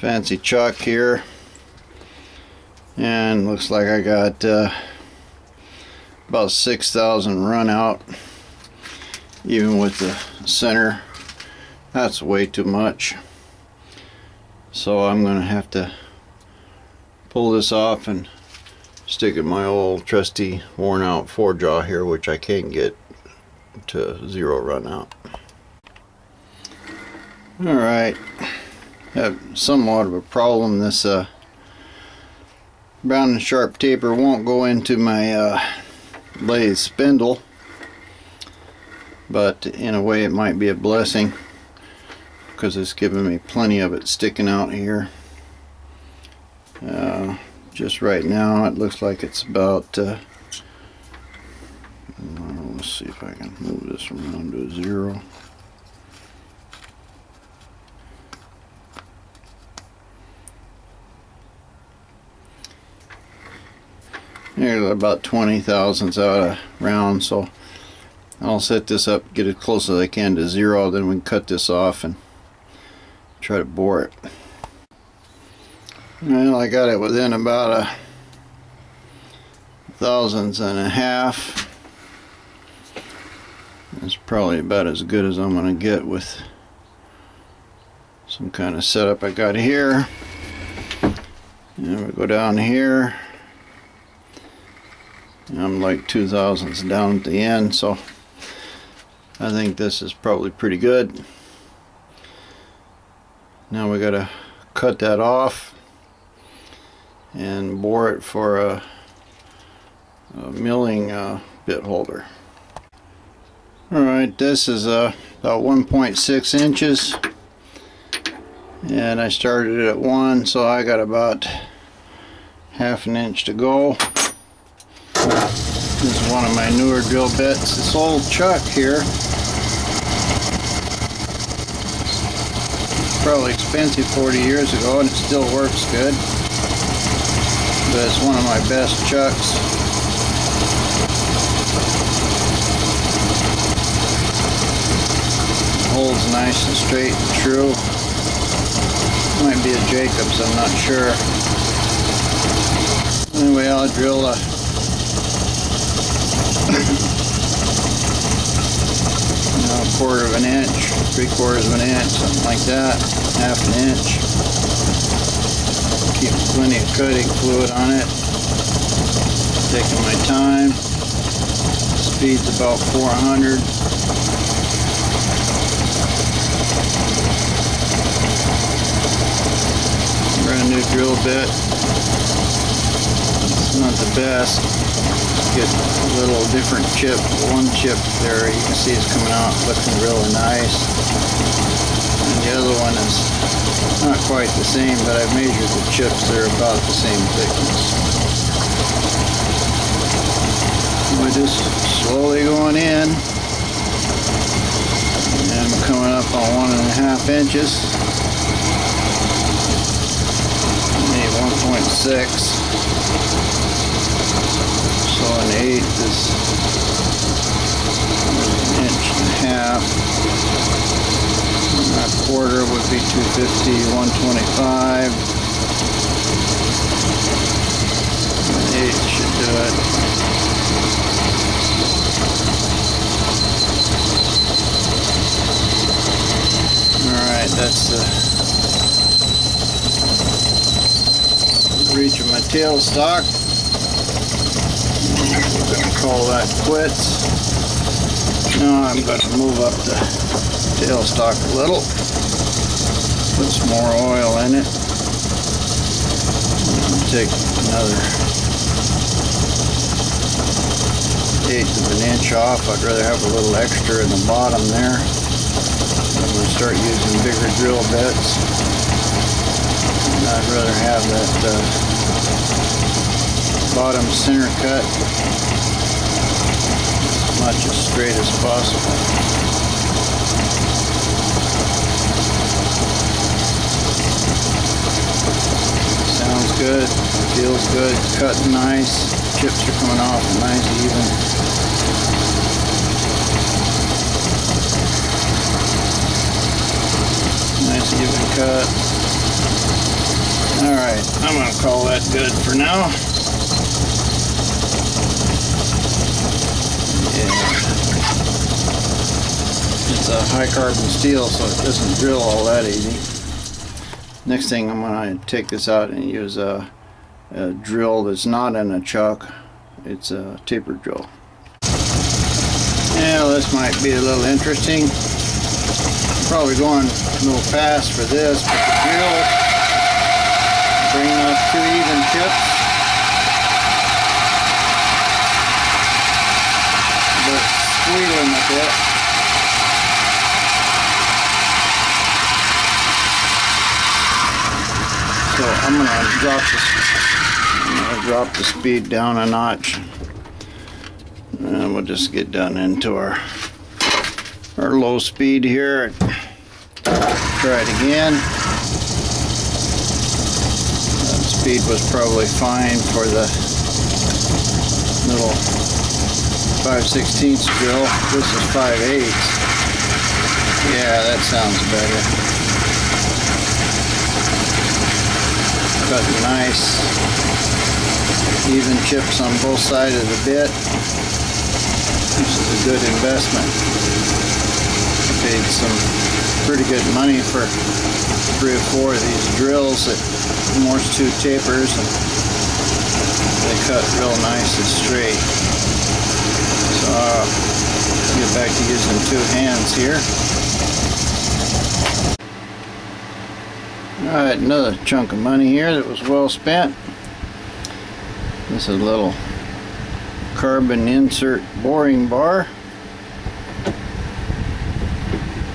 fancy chuck here, and looks like I got about 6,000 run out, even with the center. That's way too much, so I'm gonna have to pull this off and stick in my old trusty worn out 4-jaw here, which I can't get to 0 run out. Alright, have somewhat of a problem. This Brown and Sharp taper won't go into my lathe spindle, but in a way it might be a blessing, because it's giving me plenty of it sticking out here. Just right now it looks like it's about let's see if I can move this around to 0. There's about 20,000ths out of round, so I'll set this up, get it close as I can to 0, then we can cut this off and try to bore it. Well, I got it within about 1/1000th. It's probably about as good as I'm going to get with some kind of setup I got here. And we go down here. I'm like 2/1000ths down at the end, so I think this is probably pretty good. Now we gotta cut that off and bore it for a milling bit holder. Alright, this is about 1.6 inches, and I started it at 1, so I got about 1/2 inch to go. This is one of my newer drill bits. This old chuck here, probably expensive 40 years ago, and it still works good, but it's one of my best chucks. Holds nice and straight and true. Might be a Jacobs, I'm not sure. Anyway, I'll drill a quarter of an inch, 3/4 of an inch, something like that, half an inch. Keep plenty of cutting fluid on it. Taking my time. Speed's about 400. Brand new drill bit. It's not the best. Get a little different chip. One chip there you can see is coming out looking really nice. And the other one is not quite the same, but I've measured the chips. They're about the same thickness. We're just slowly going in. And I'm coming up on 1.5 inches. Maybe 1.6. So an eighth is 1.5 inches. And a quarter would be 250, 125. An eighth should do it. Alright, that's the reach of my tailstock. We're going to call that quits. Now I'm going to move up the tailstock a little. Put some more oil in it. Take another 1/8 of an inch off. I'd rather have a little extra in the bottom there. I'm going to start using bigger drill bits. And I'd rather have that bottom center cut as much as straight as possible. Sounds good, feels good, cutting nice, chips are coming off nice even. Nice even cut. Alright, I'm going to call that good for now. It's a high carbon steel, so it doesn't drill all that easy. Next thing, I'm going to take this out and use a drill that's not in a chuck. It's a taper drill. Yeah, this might be a little interesting. Probably going a little fast for this, but the drill bringing up 2 even chips. But squealing a bit. So I'm gonna drop the speed down a notch, and we'll just get down into our low speed here. Try it again. That speed was probably fine for the little 5/16 drill. This is 5/8. Yeah, that sounds better. Cutting nice, even chips on both sides of the bit. This is a good investment. Paid some pretty good money for 3 or 4 of these drills at Morse 2 tapers. They cut real nice and straight. So I'll get back to using 2 hands here. Alright, another chunk of money here that was well spent. This is a little carbon insert boring bar.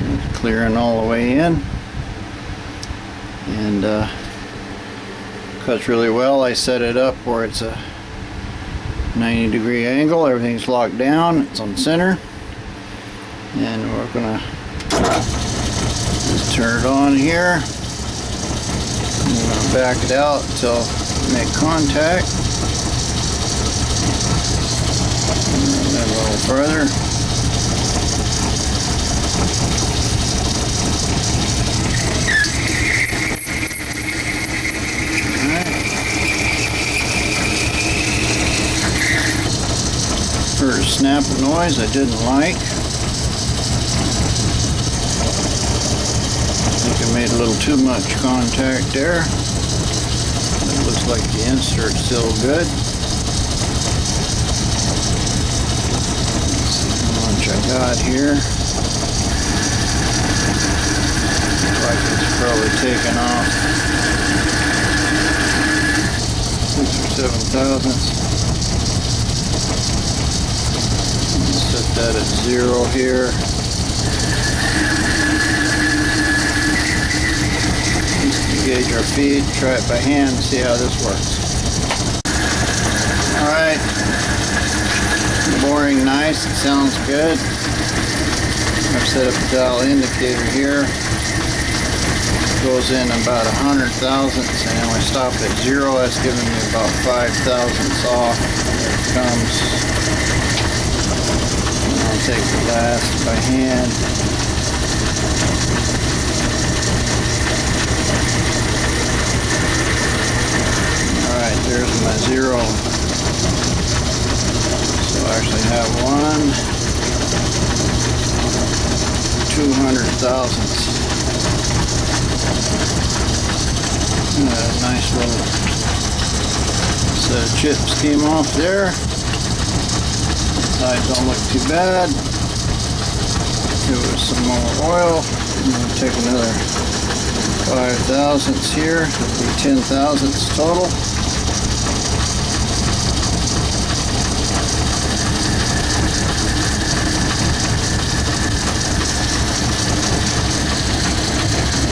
It's clearing all the way in. And cuts really well. I set it up where it's a 90-degree angle. Everything's locked down. It's on center. And we're gonna just turn it on here. I'm going to back it out until I make contact. And then a little further. Alright. Heard a snapping noise I didn't like. I think I made a little too much contact there. It looks like the insert's still good. Let's see how much I got here. Looks like it's probably taken off 6 or 7 thousandths. Set that at 0 here. Just gauge our feed, try it by hand, and see how this works. Alright, boring nice, it sounds good. I've set up a dial indicator here. Goes in about 100 thousandths, and when I stop at 0, that's giving me about 5 thousandths off. There it comes. I'll take the last by hand. Alright, there's my 0. So I actually have 200 thousandths. A nice little set of chips came off there. Sides don't look too bad. Give it some more oil. I'm going to take another 5 thousandths here. It'll be 10 thousandths total.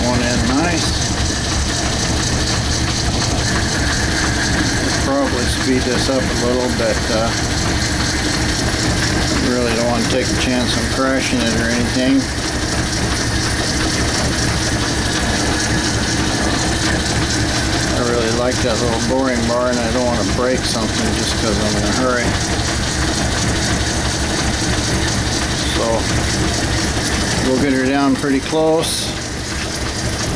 One end nice. Probably speed this up a little, but really don't want to take a chance on crashing it or anything. I really like that little boring bar, and I don't want to break something just because I'm in a hurry. So we'll get her down pretty close.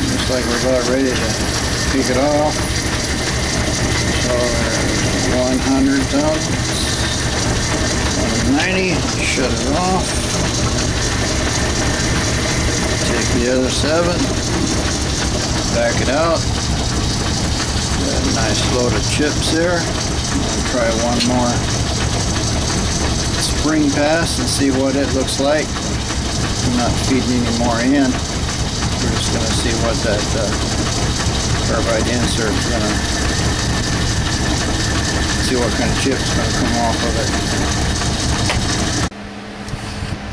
Looks like we're about ready to take it off. So 100 thousandths. 190, shut it off. Take the other 7, back it out. Got a nice load of chips there. I'll try one more spring pass and see what it looks like. I'm not feeding any more in. We're just going to see what that carbide insert is going to, see what kind of chips going to come off of it.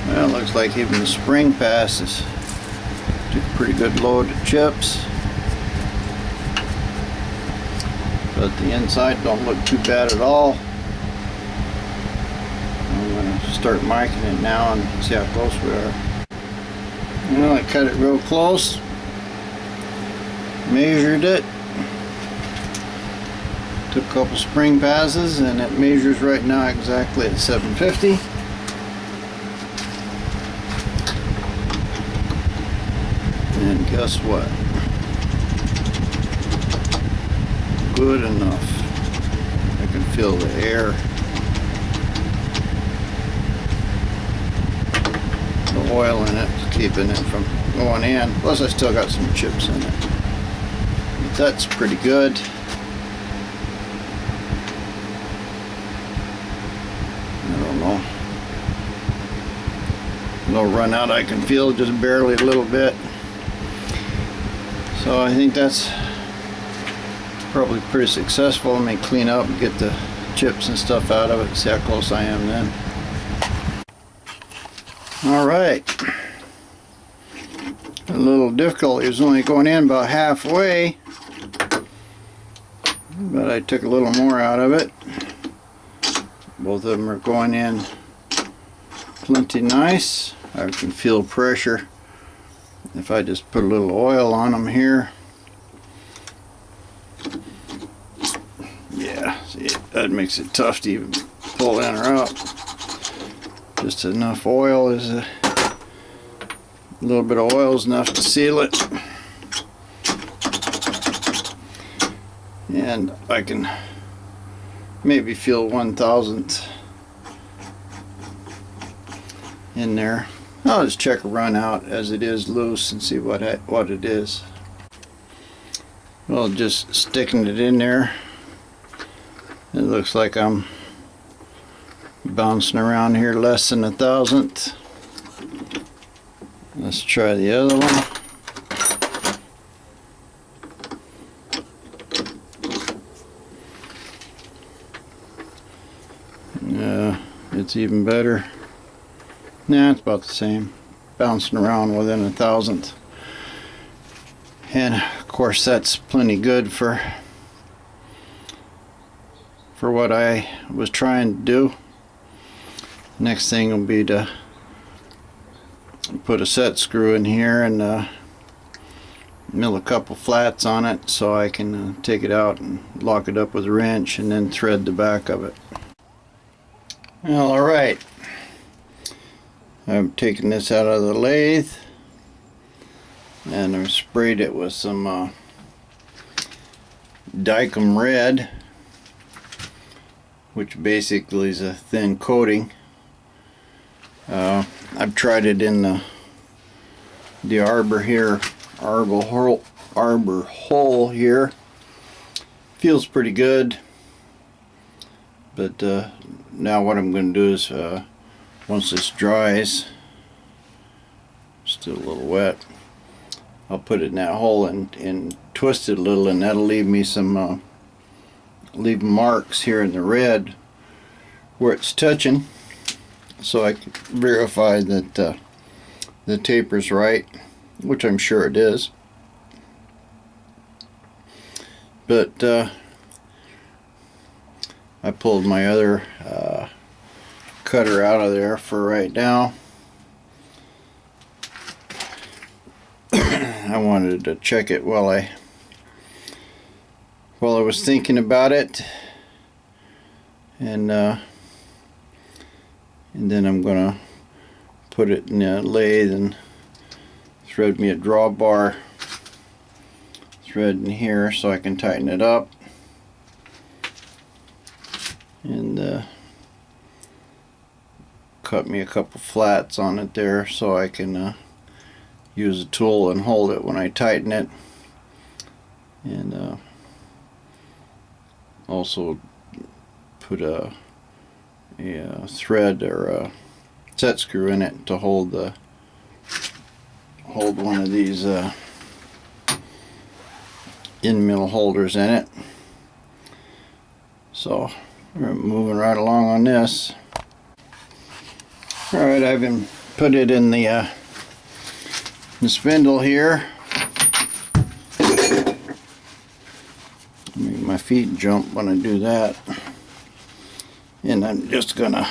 Well, it looks like even the spring passes took a pretty good load of chips, but the inside don't look too bad at all. I'm going to start miking it now and see how close we are. Well, I cut it real close, measured it, took a couple spring passes, and it measures right now exactly at 750. And guess what? Good enough. I can feel the air. The oil in it, keeping it from going in. Plus I still got some chips in it. But that's pretty good. I don't know. A little run out I can feel, just barely a little bit. So I think that's probably pretty successful. Let me clean up and get the chips and stuff out of it, see how close I am then. Alright. A little difficult. It was only going in about halfway, but I took a little more out of it. Both of them are going in plenty nice. I can feel pressure if I just put a little oil on them here. Yeah, see, that makes it tough to even pull in or out. Just enough oil is a little bit of oil is enough to seal it. And I can maybe feel 1,000th in there. I'll just check a run out as it is loose and see what it is. Well, just sticking it in there, it looks like I'm bouncing around here less than 1,000th. Let's try the other one. It's even better. Nah, it's about the same. Bouncing around within 1,000th. And of course that's plenty good for what I was trying to do. Next thing will be to put a set screw in here and mill a couple flats on it so I can take it out and lock it up with a wrench and then thread the back of it. Well, alright, I've taken this out of the lathe and I've sprayed it with some Dykem Red, which basically is a thin coating. I've tried it in the Arbor here, Arbor hole here. Feels pretty good, but now what I'm going to do is once this dries, still a little wet, I'll put it in that hole and twist it a little, and that'll leave me some leave marks here in the red where it's touching, so I can verify that the taper's right, which I'm sure it is. But I pulled my other cutter out of there for right now. I wanted to check it while I was thinking about it, and then I'm gonna put it in a lathe and thread me a drawbar thread in here so I can tighten it up, and cut me a couple flats on it there so I can use a tool and hold it when I tighten it, and also put a thread or a set screw in it to hold one of these end mill holders in it. So we're moving right along on this. Alright, I've put it in the spindle here. Make my feet jump when I do that. And I'm just gonna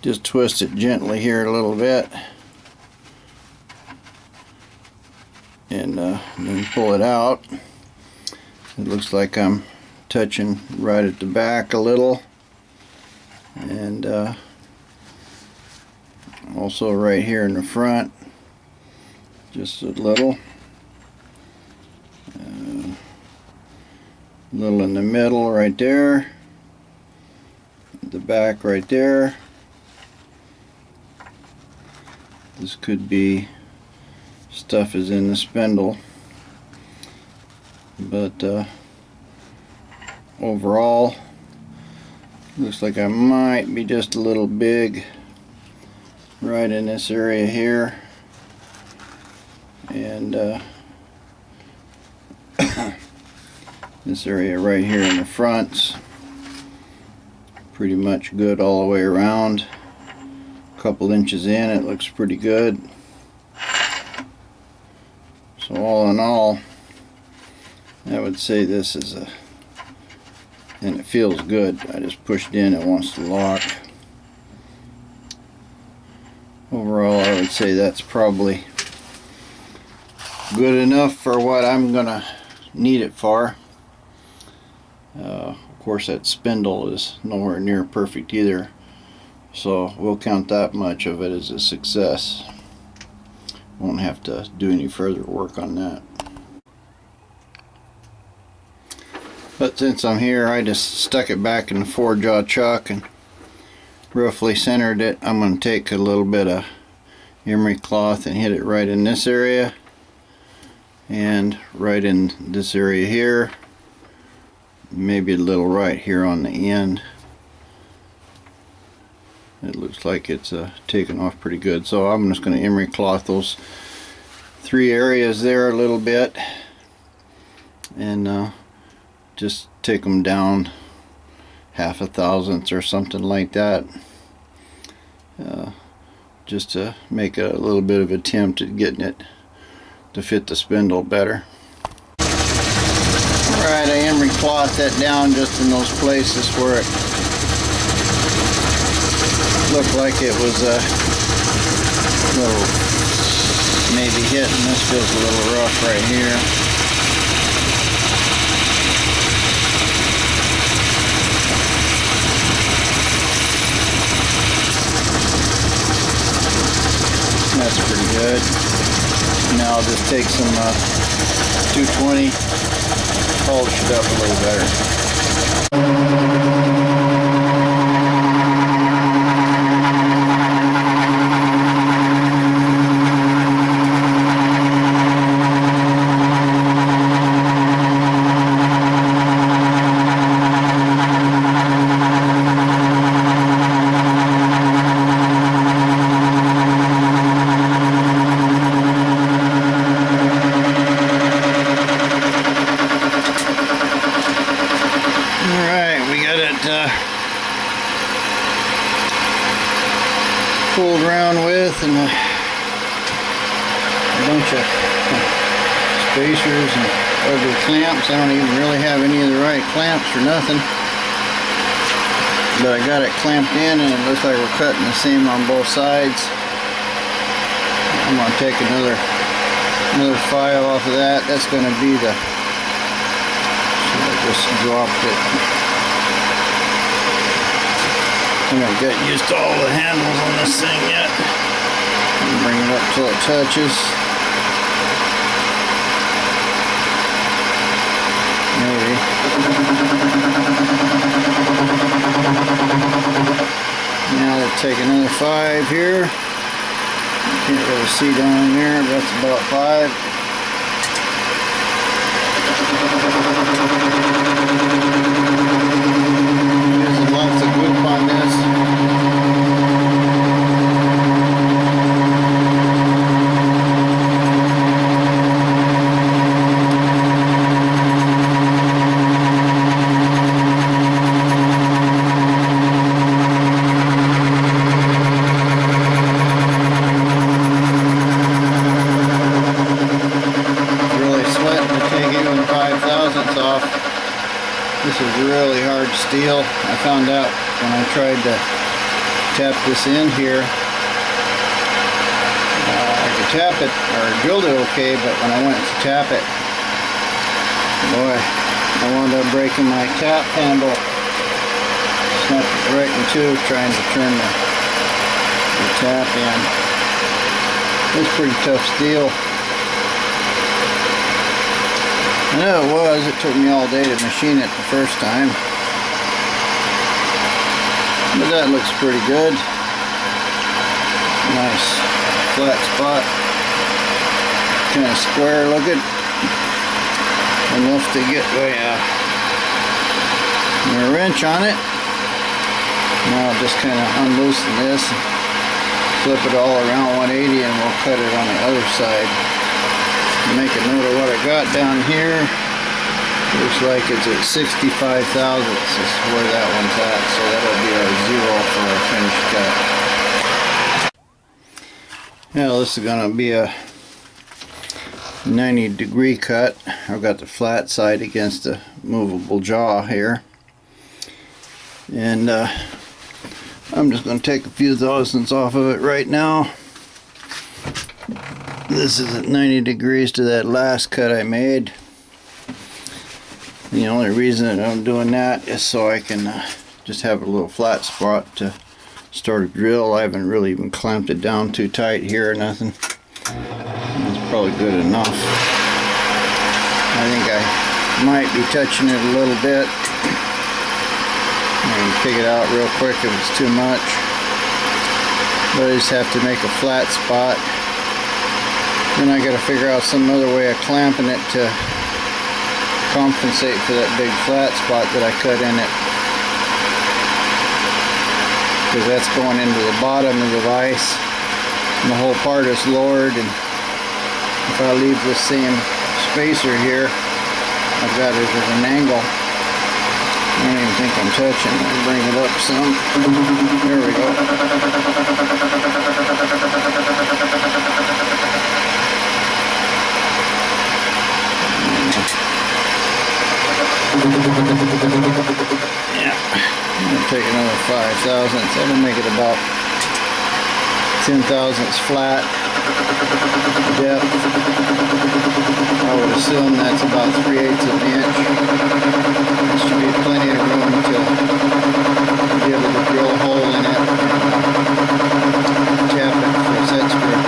twist it gently here a little bit, and then pull it out. It looks like I'm touching right at the back a little, and also right here in the front, just a little in the middle right there, the back right there. This could be stuff is in the spindle, but overall looks like I might be just a little big right in this area here, and this area right here in the front's pretty much good all the way around. A couple inches in, it looks pretty good. So all in all, I would say this is and it feels good. I just pushed in, it wants to lock. Overall, I would say that's probably good enough for what I'm gonna need it for. Of course, that spindle is nowhere near perfect either, so we'll count that much of it as a success. Won't have to do any further work on that. But since I'm here, I just stuck it back in the 4-jaw chuck and roughly centered it, I'm going to take a little bit of emery cloth and hit it right in this area and right in this area here, maybe a little right here on the end. It looks like it's taken off pretty good, so I'm just going to emery cloth those 3 areas there a little bit and just take them down 1/2 thousandths or something like that, just to make a little bit of attempt at getting it to fit the spindle better. Alright, I emery cloth that down just in those places where it looked like it was a little maybe hitting. This feels a little rough right here. That's pretty good. Now I'll just take some 220, polish it up a little better. Pulled around with and a bunch of spacers and ugly clamps. I don't even really have any of the right clamps or nothing, but I got it clamped in and it looks like we're cutting the same on both sides. I'm going to take another file off of that. That's going to be the, so I just dropped it. I haven't got used to all the handles on this thing yet. Bring it up till it touches. Maybe. Now let's take another 5 here. Can't really see down there, but that's about 5. There's lots of goop on this. This is really hard steel. I found out when I tried to tap this in here, I could tap it or drilled it okay, but when I went to tap it, boy, I wound up breaking my tap handle. Snapped it right in two trying to turn the tap in. It's pretty tough steel. I know it was. It took me all day to machine it the first time. But that looks pretty good. Nice flat spot. Kind of square looking. Enough to get a wrench on it. Now I'll just kind of unloosen this, flip it all around 180, and we'll cut it on the other side. Make a note of what I got down here. Looks like it's at 65 thousandths is where that one's at, so that'll be our 0 for our finished cut. Now this is going to be a 90-degree cut. I've got the flat side against the movable jaw here, and I'm just going to take a few thousandths off of it right now. This is at 90 degrees to that last cut I made. The only reason that I'm doing that is so I can just have a little flat spot to start a drill. I haven't really even clamped it down too tight here or nothing. It's probably good enough. I think I might be touching it a little bit. can pick it out real quick if it's too much. But I just have to make a flat spot. Then I gotta figure out some other way of clamping it to compensate for that big flat spot that I cut in it. Because that's going into the bottom of the vise. And the whole part is lowered, and if I leave the same spacer here, I've got it at an angle. I don't even think I'm touching. I'll bring it up some. There we go. Yeah. I'm going to take another 5 thousandths. That'll make it about 10 thousandths flat depth. I would assume that's about 3/8 of an inch. There should be plenty of room to be able to drill a hole in it and tap it for a set screw.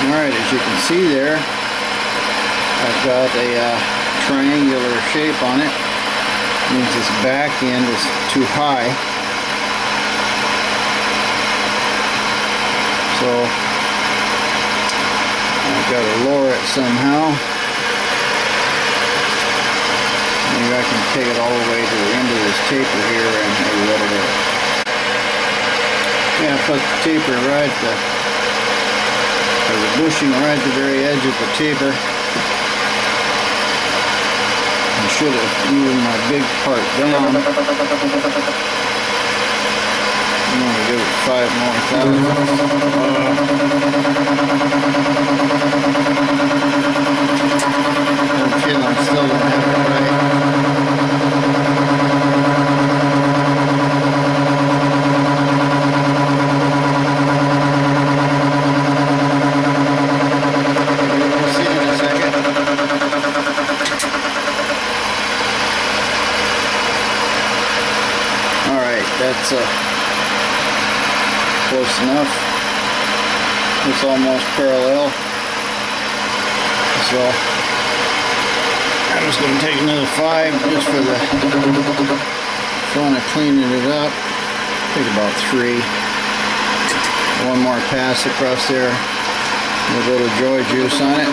Alright, as you can see there, I've got a triangular shape on it. It means this back end is too high. So I've got to lower it somehow. Maybe I can take it all the way to the end of this taper here and maybe let it go. Yeah, put the taper right the bushing right at the very edge of the taper. I should have moved my big part down. I'm going to give it 5 more thousandths. I feel I'm still going to have it right. We'll see in a second. Alright, that's close enough. It's almost parallel. So I'm just going to take another 5 just for the fun of cleaning it up. Take about 3. One more pass across there with a little joy juice on it.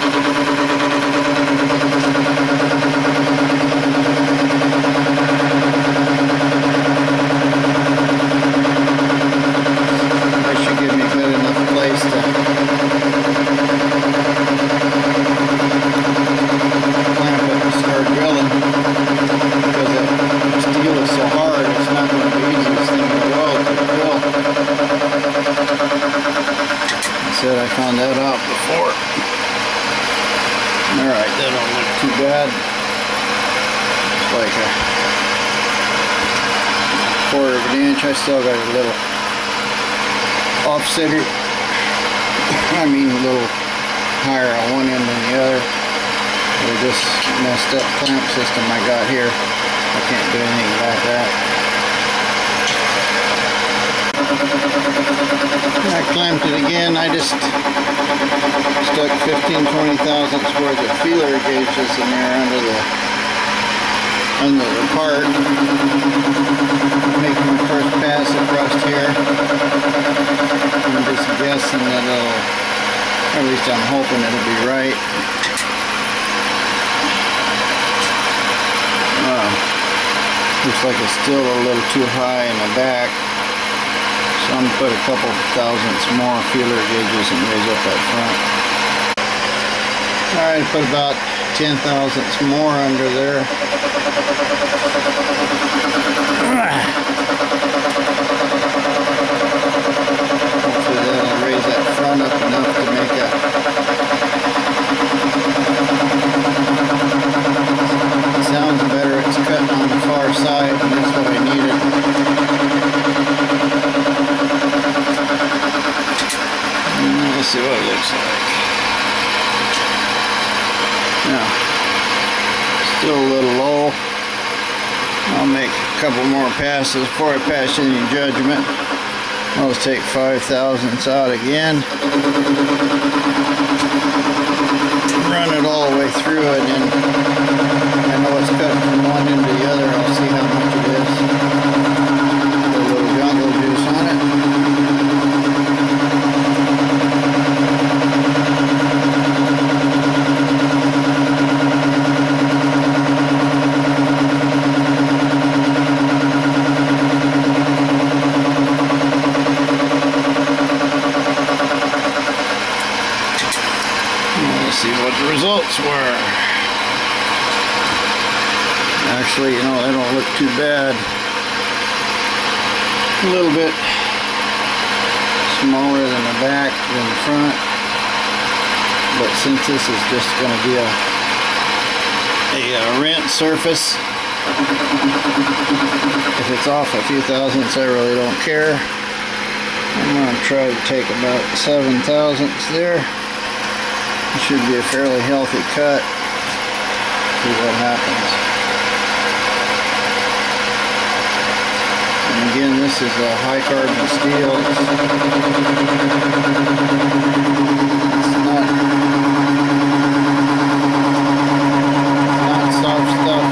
I found that out before. Alright, that don't look too bad. It's like a 1/4 of an inch. I still got a little offsetter. I mean a little higher on one end than the other. With this messed up clamp system I got here, I can't do anything about that. I clamped it again. I just stuck 15-20 thousandths worth of feeler gauges in there under the part. Making the first pass across here. I'm just guessing that it'll, at least I'm hoping it'll be right. Looks like it's still a little too high in the back. So I'm going to put a couple thousandths more feeler gauges and raise up that front. Alright, put about 10 thousandths more under there. Hopefully that'll raise that front up enough to make a... It sounds better, it's cutting on the far side, and that's what I needed. Let's see what it looks like. Now, still a little low. I'll make a couple more passes before I pass any judgment. I'll just take 5 thousandths out again. Run it all the way through it, and I know it's cut from one one into the other. I'll see how much it is. Put a little jungle juice on it. Let's see what the results were. Actually, you know, they don't look too bad. A little bit smaller than the back than the front. But since this is just going to be a rent surface, if it's off a few thousandths, I really don't care. I'm going to try to take about 7 thousandths there. It should be a fairly healthy cut. See what happens. And again, this is a high carbon steel. It's not soft stuff.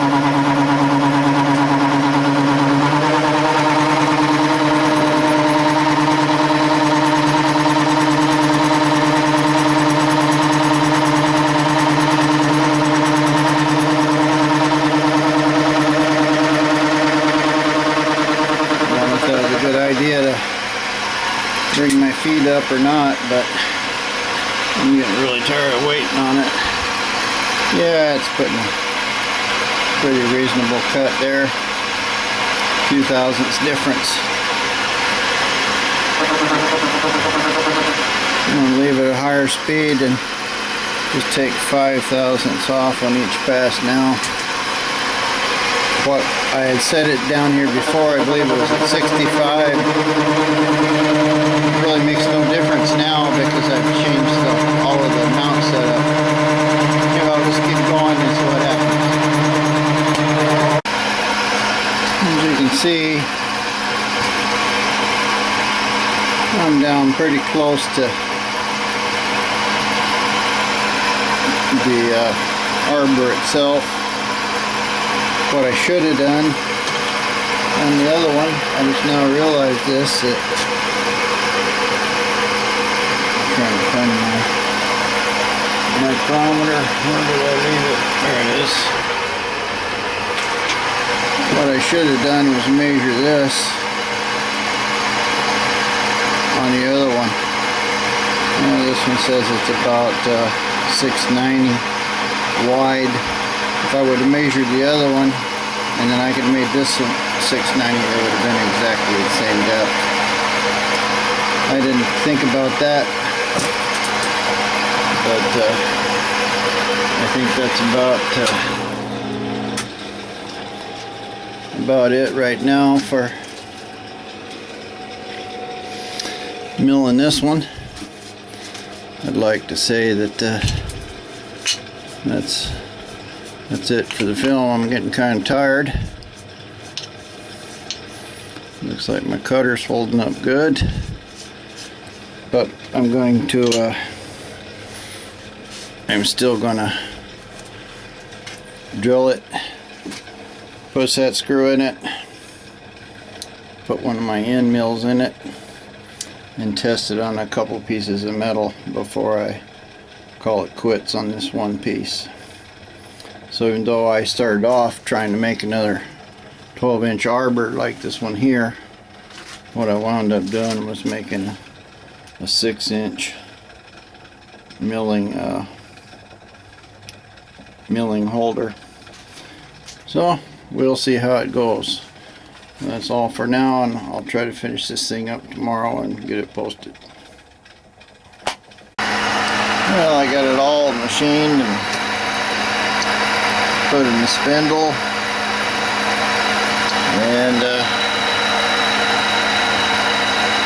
Idea to bring my feet up or not, but I'm getting really tired of waiting on it. Yeah, it's putting a pretty reasonable cut there. A few thousandths difference. I'm going to leave it at a higher speed and just take 5 thousandths off on each pass now. What I had set it down here before, I believe it was at 65. It really makes no difference now because I've changed all of the mount setup. Okay, I'll just keep going and see what happens. As you can see, I'm down pretty close to the arbor itself. What I should have done on the other one, I just now realized this, that I'm trying to find my micrometer. Where did I leave it? There it is. What I should have done was measure this on the other one. Now this one says it's about 690 wide. If I would have measured the other one, and then I could have made this one 690, it would have been exactly the same depth. I didn't think about that, but I think that's about it right now for milling this one. I'd like to say that that's it for the film. I'm getting kind of tired. Looks like my cutter's holding up good. But I'm going to, I'm still gonna drill it, push that screw in it, put one of my end mills in it, and test it on a couple pieces of metal before I call it quits on this one piece. So even though I started off trying to make another 12-inch arbor like this one here, what I wound up doing was making a 6-inch milling holder. So we'll see how it goes. That's all for now, and I'll try to finish this thing up tomorrow and get it posted. Well, I got it all machined and put in the spindle, and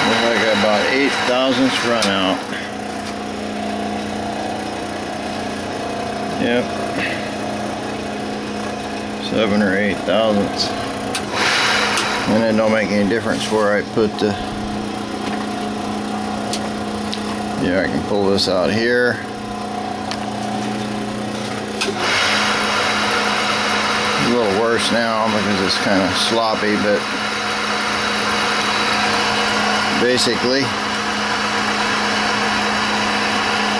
looks like I got about 8 thousandths run out. Yep, 7 or 8 thousandths, and it don't make any difference where I put the. Yeah, I can pull this out here. a little worse now because it's kind of sloppy, but basically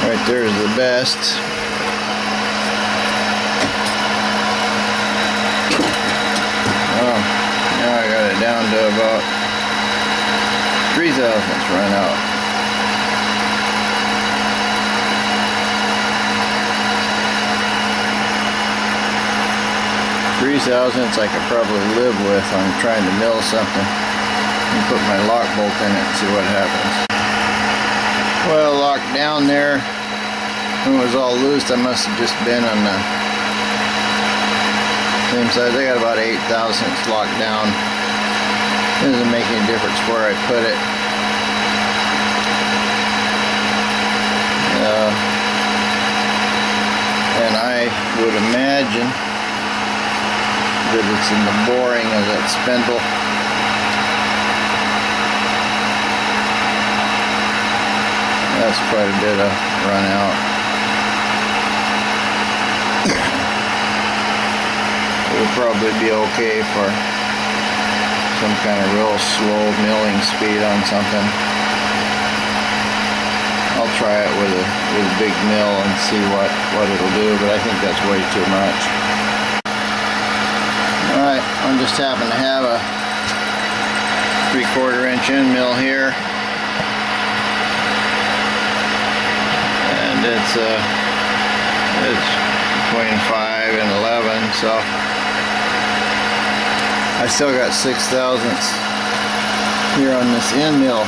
right there's the best. Oh, now I got it down to about 3/1000ths run out. $3,000ths I could probably live with on trying to mill something and put my lock bolt in it and see what happens. Well, locked down there, when it was all loose, I must have just been on the same size. I got about 8/1000ths locked down. It doesn't make any difference where I put it. And I would imagine that it's in the boring of that spindle. That's quite a bit of run out. It would probably be okay for some kind of real slow milling speed on something. I'll try it with a big mill and see what it'll do, but I think that's way too much. Alright, I just happen to have a 3/4 inch end mill here. And it's between 5 and 11, so I still got 6/1000ths here on this end mill.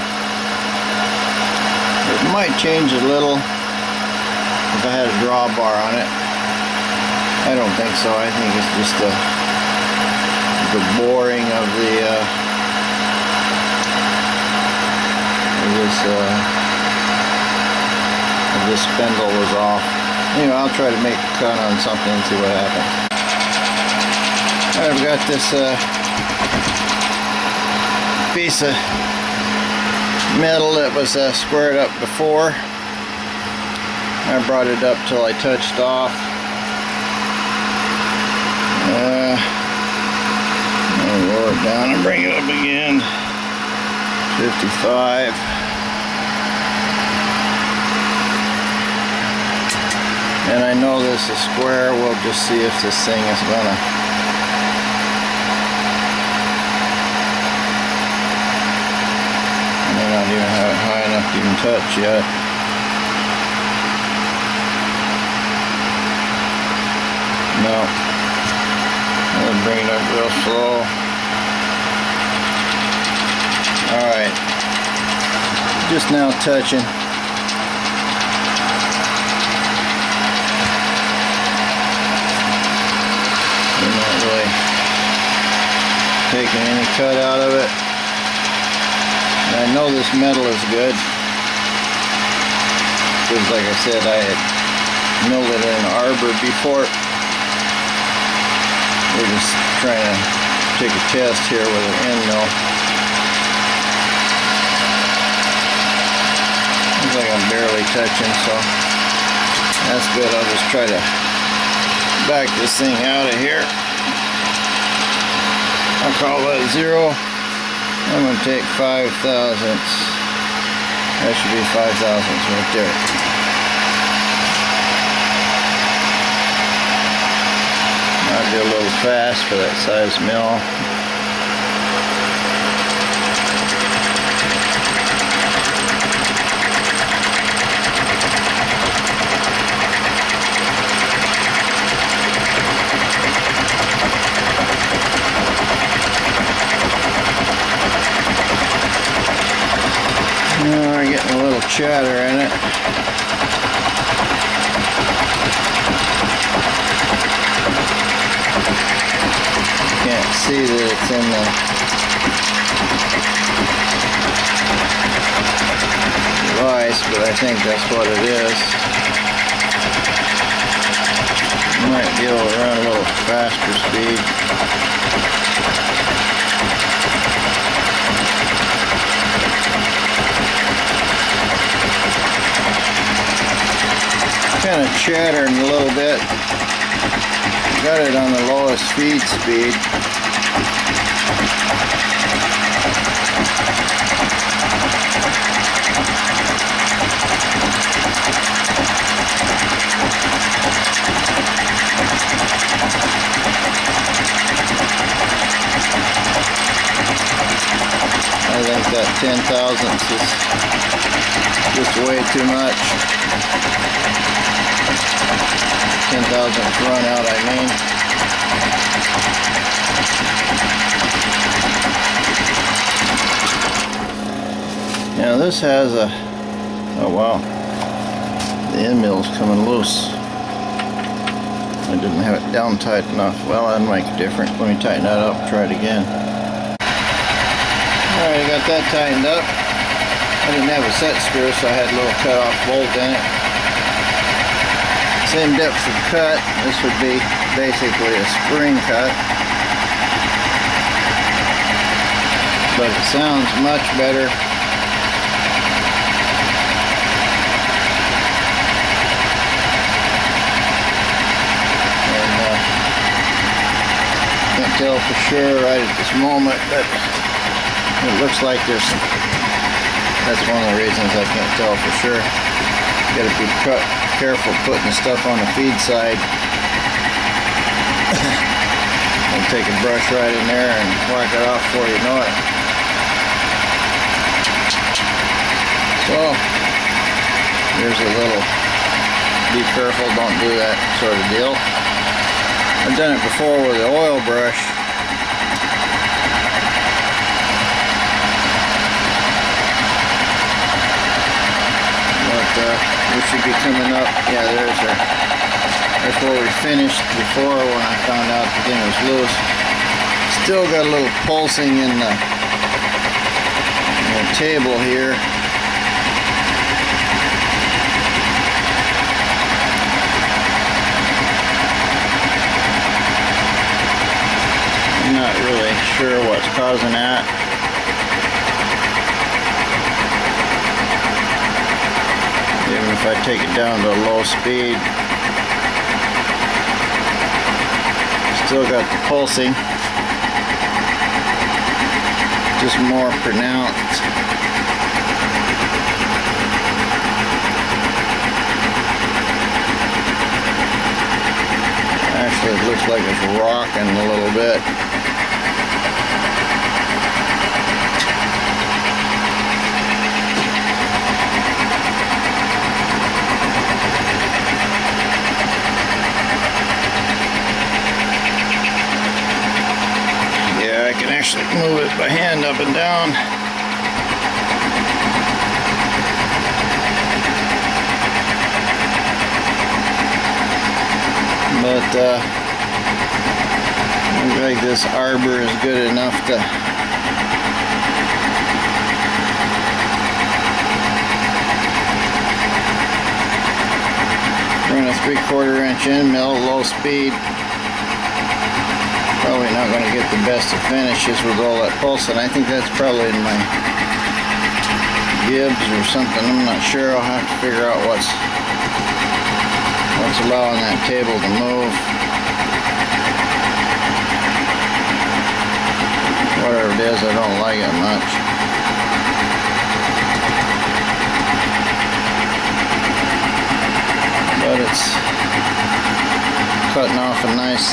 It might change a little if I had a drawbar on it. I don't think so. I think it's just the boring of this spindle was off. Anyway, I'll try to make a cut on something and see what happens. I've got this piece of metal that was squared up before. I brought it up till I touched off. I'll lower it down and bring it up again. 55. And I know this is square. We'll just see if this thing is gonna not even have it high enough to even touch yet. No. I'll bring it up real slow. Alright. Just now touching. I'm not really taking any cut out of it. I know this metal is good because, like I said, I had milled it in Arbor before. We're just trying to take a test here with an end mill. Looks like I'm barely touching, so that's good. I'll just try to back this thing out of here. I'll call that 0. I'm going to take 5/1000ths. That should be 5/1000ths right there. I'll do a little fast for that size mill. We're getting a little chatter in it. Can't see that it's in the device, but I think that's what it is. Might be able to run a little faster speed. Kind of chattering a little bit. got it on the lowest feed speed. I think that 10 thousandths is just way too much. 10 thousandths run out, I mean. Now this has a, oh wow, the end mill's coming loose. I didn't have it down tight enough. Well, that'll make a difference. Let me tighten that up, try it again. Alright, I got that tightened up. I didn't have a set screw, so I had a little cut off bolt in it. Same depth of cut. This would be basically a spring cut. But it sounds much better. And can't tell for sure right at this moment, but it looks like there's some, that's one of the reasons I can't tell for sure. Got to be careful putting the stuff on the feed side. And take a brush right in there and whack it off before you know it. So, here's a little, be careful, don't do that sort of deal. I've done it before with the oil brush. We should be coming up. Yeah, that's where we finished before when I found out the thing was loose. Still got a little pulsing in the table here. I'm not really sure what's causing that. Even if I take it down to a low speed, still got the pulsing, just more pronounced. Actually, it looks like it's rocking a little bit. Move it by hand up and down. But looks like this Arbor is good enough to run a 3/4 inch end mill, low speed. Probably not going to get the best of finishes with all that pulse, and I think that's probably in my gibs or something. I'm not sure. I'll have to figure out what's allowing that table to move. Whatever it is, I don't like it much. But it's cutting off a nice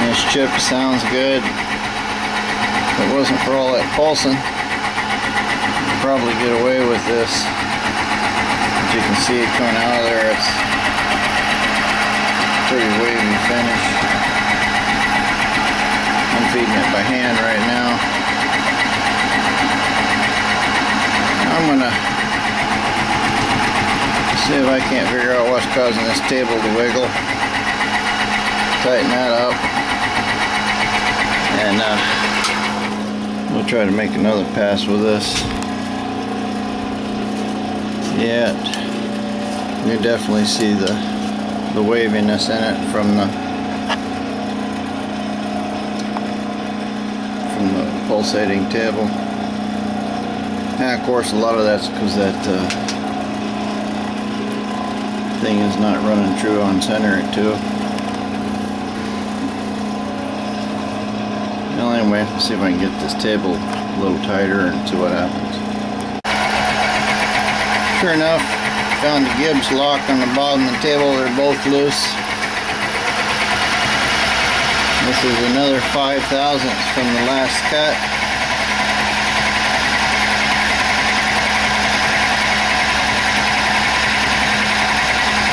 this chip. Sounds good. If it wasn't for all that pulsing, I'd probably get away with this. As you can see it coming out of there, it's pretty wavy finish. I'm feeding it by hand right now. I'm gonna see if I can't figure out what's causing this table to wiggle. Tighten that up. And we'll try to make another pass with this. Yeah, you definitely see the waviness in it from the pulsating table. And of course, a lot of that's because that thing is not running true on center it too. Well, anyway, let's see if I can get this table a little tighter and see what happens. Sure enough, found the Gibbs lock on the bottom of the table. They're both loose. This is another 5/1000ths from the last cut.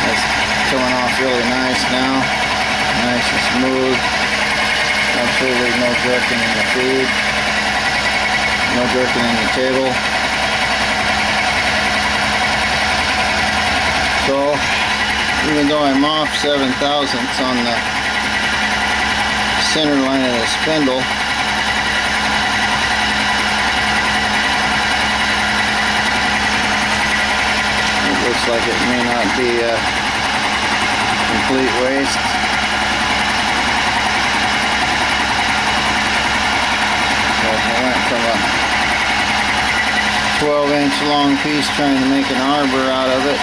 That's coming off really nice now. Nice and smooth. Absolutely no jerking in the feed. No jerking in the table. So, even though I'm off 7/1000ths on the center line of the spindle, it looks like it may not be a complete waste. So I went from a 12-inch long piece trying to make an arbor out of it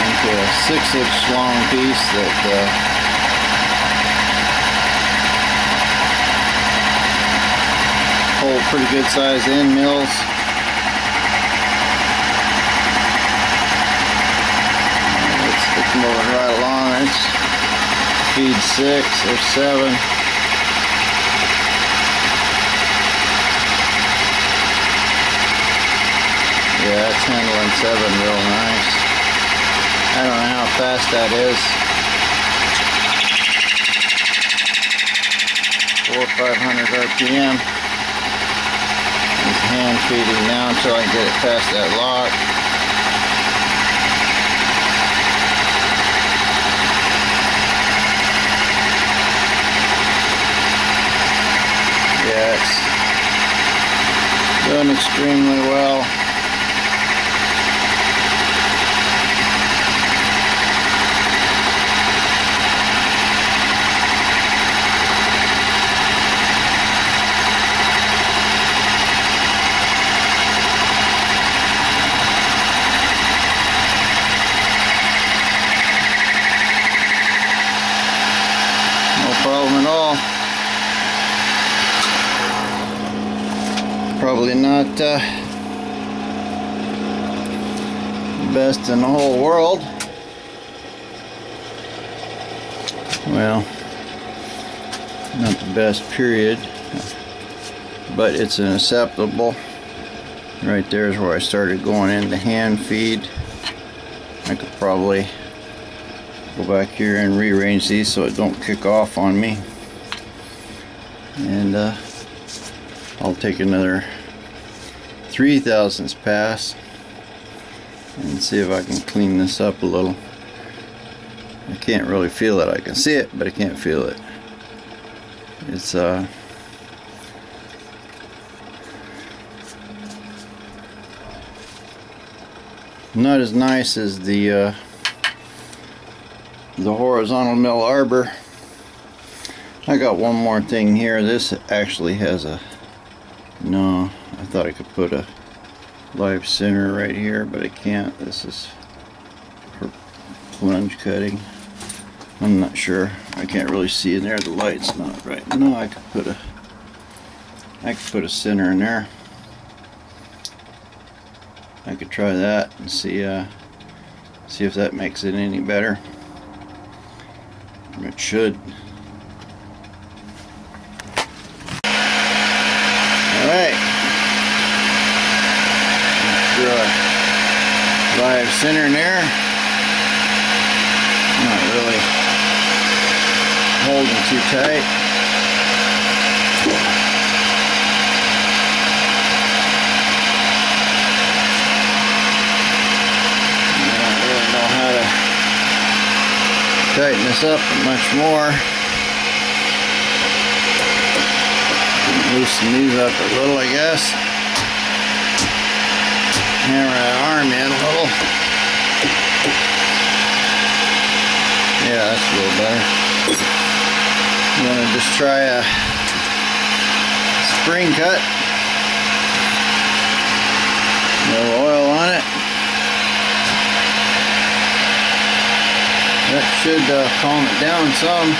into a 6-inch long piece that hold pretty good size end mills. It's moving right along. It's feed 6 or 7. Yeah, it's handling 7 real nice. I don't know how fast that is. 400 or 500 RPM. It's hand feeding now until I get it past that lock. Yeah, it's doing extremely well. Problem at all. Probably not the best in the whole world. Well, not the best period, but it's an acceptable. Right there is where I started going into hand feed. I could probably go back here and rearrange these so it don't kick off on me, and I'll take another 3/1000ths pass and see if I can clean this up a little. I can't really feel it. I can see it, but I can't feel it. It's not as nice as the horizontal mill arbor. I got one more thing here. This actually has a, no, I thought I could put a live center right here, but I can't. This is for plunge cutting. I'm not sure. I can't really see in there. The light's not right. No, I could put a center in there. I could try that and see if that makes it any better. It should. Alright. Do a live center in there. Not really holding too tight. Tighten this up much more. Loosen these up a little, I guess. Hammer that arm in a little. Yeah, that's a little better. I'm gonna just try a spring cut. A little oil on it. That should calm it down some.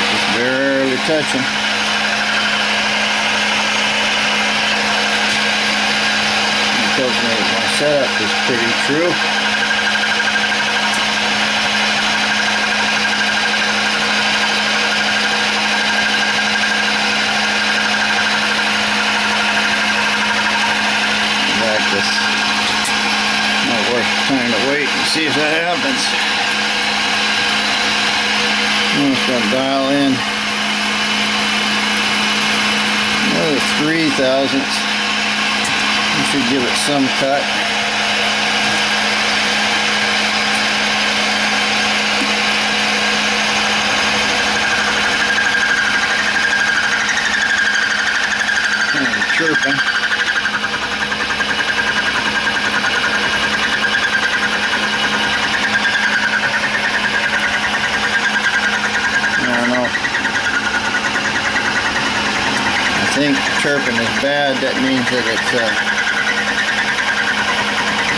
Just barely touching. It tells me that my setup is pretty true. Not worth trying to wait and see if that happens. I'm just going to dial in another 3/1000. We should give it some cut. Kind of chirping. I think chirping is bad. That means that it's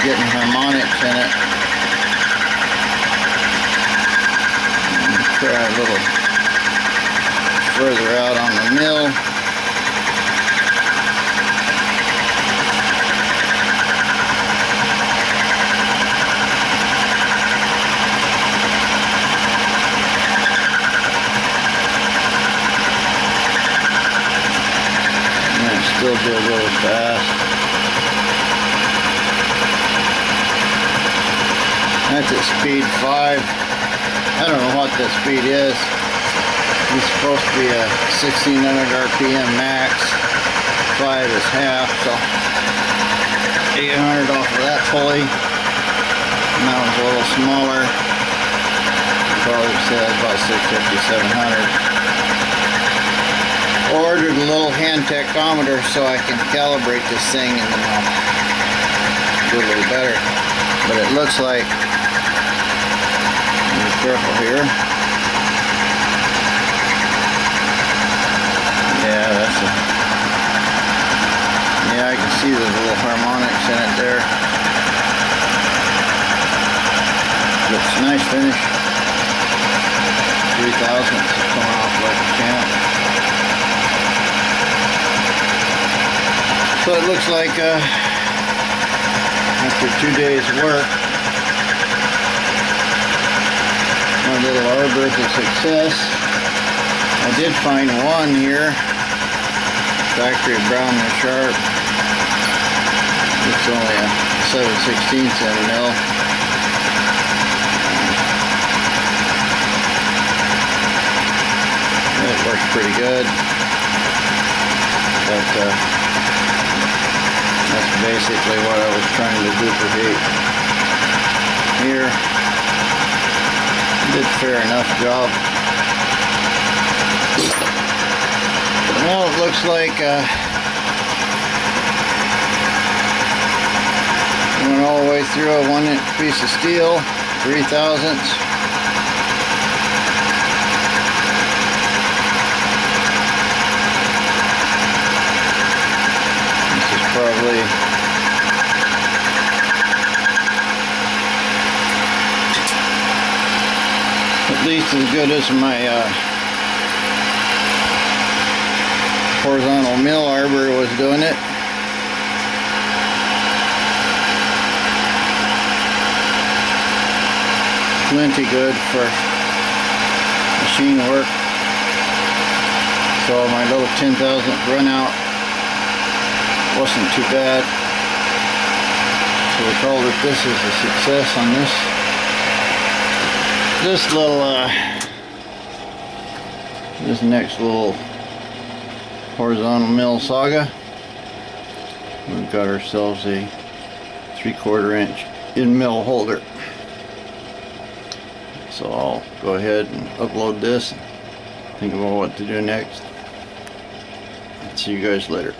getting harmonics in it. Try a little further out on the mill. Still do a little fast. That's at speed 5. I don't know what the speed is. It's supposed to be a 1600 RPM max. 5 is half, so 800 off of that pulley. And that was a little smaller. Probably said about 650, 700. Ordered a little hand tachometer so I can calibrate this thing and then I'll do a little better. But it looks like, be careful here. Yeah, yeah, I can see the little harmonics in it there. Looks nice finish. 3/1000 coming off like a champ. So it looks like after 2 days work, my little Arbor is a success. I did find one here, factory Brown and Sharp. It's only a 7/16 mill. It works pretty good, but that's basically what I was trying to duplicate here. Did a fair enough job. Well, it looks like went all the way through a 1-inch piece of steel, 3/1000. Probably at least as good as my horizontal mill Arbor was doing it. Plenty good for machine work. So my little 10,000th run out wasn't too bad, so we called it this is a success on this little this next little horizontal mill saga. We've got ourselves a 3/4 inch in mill holder, so I'll go ahead and upload this and think about what to do next. See you guys later.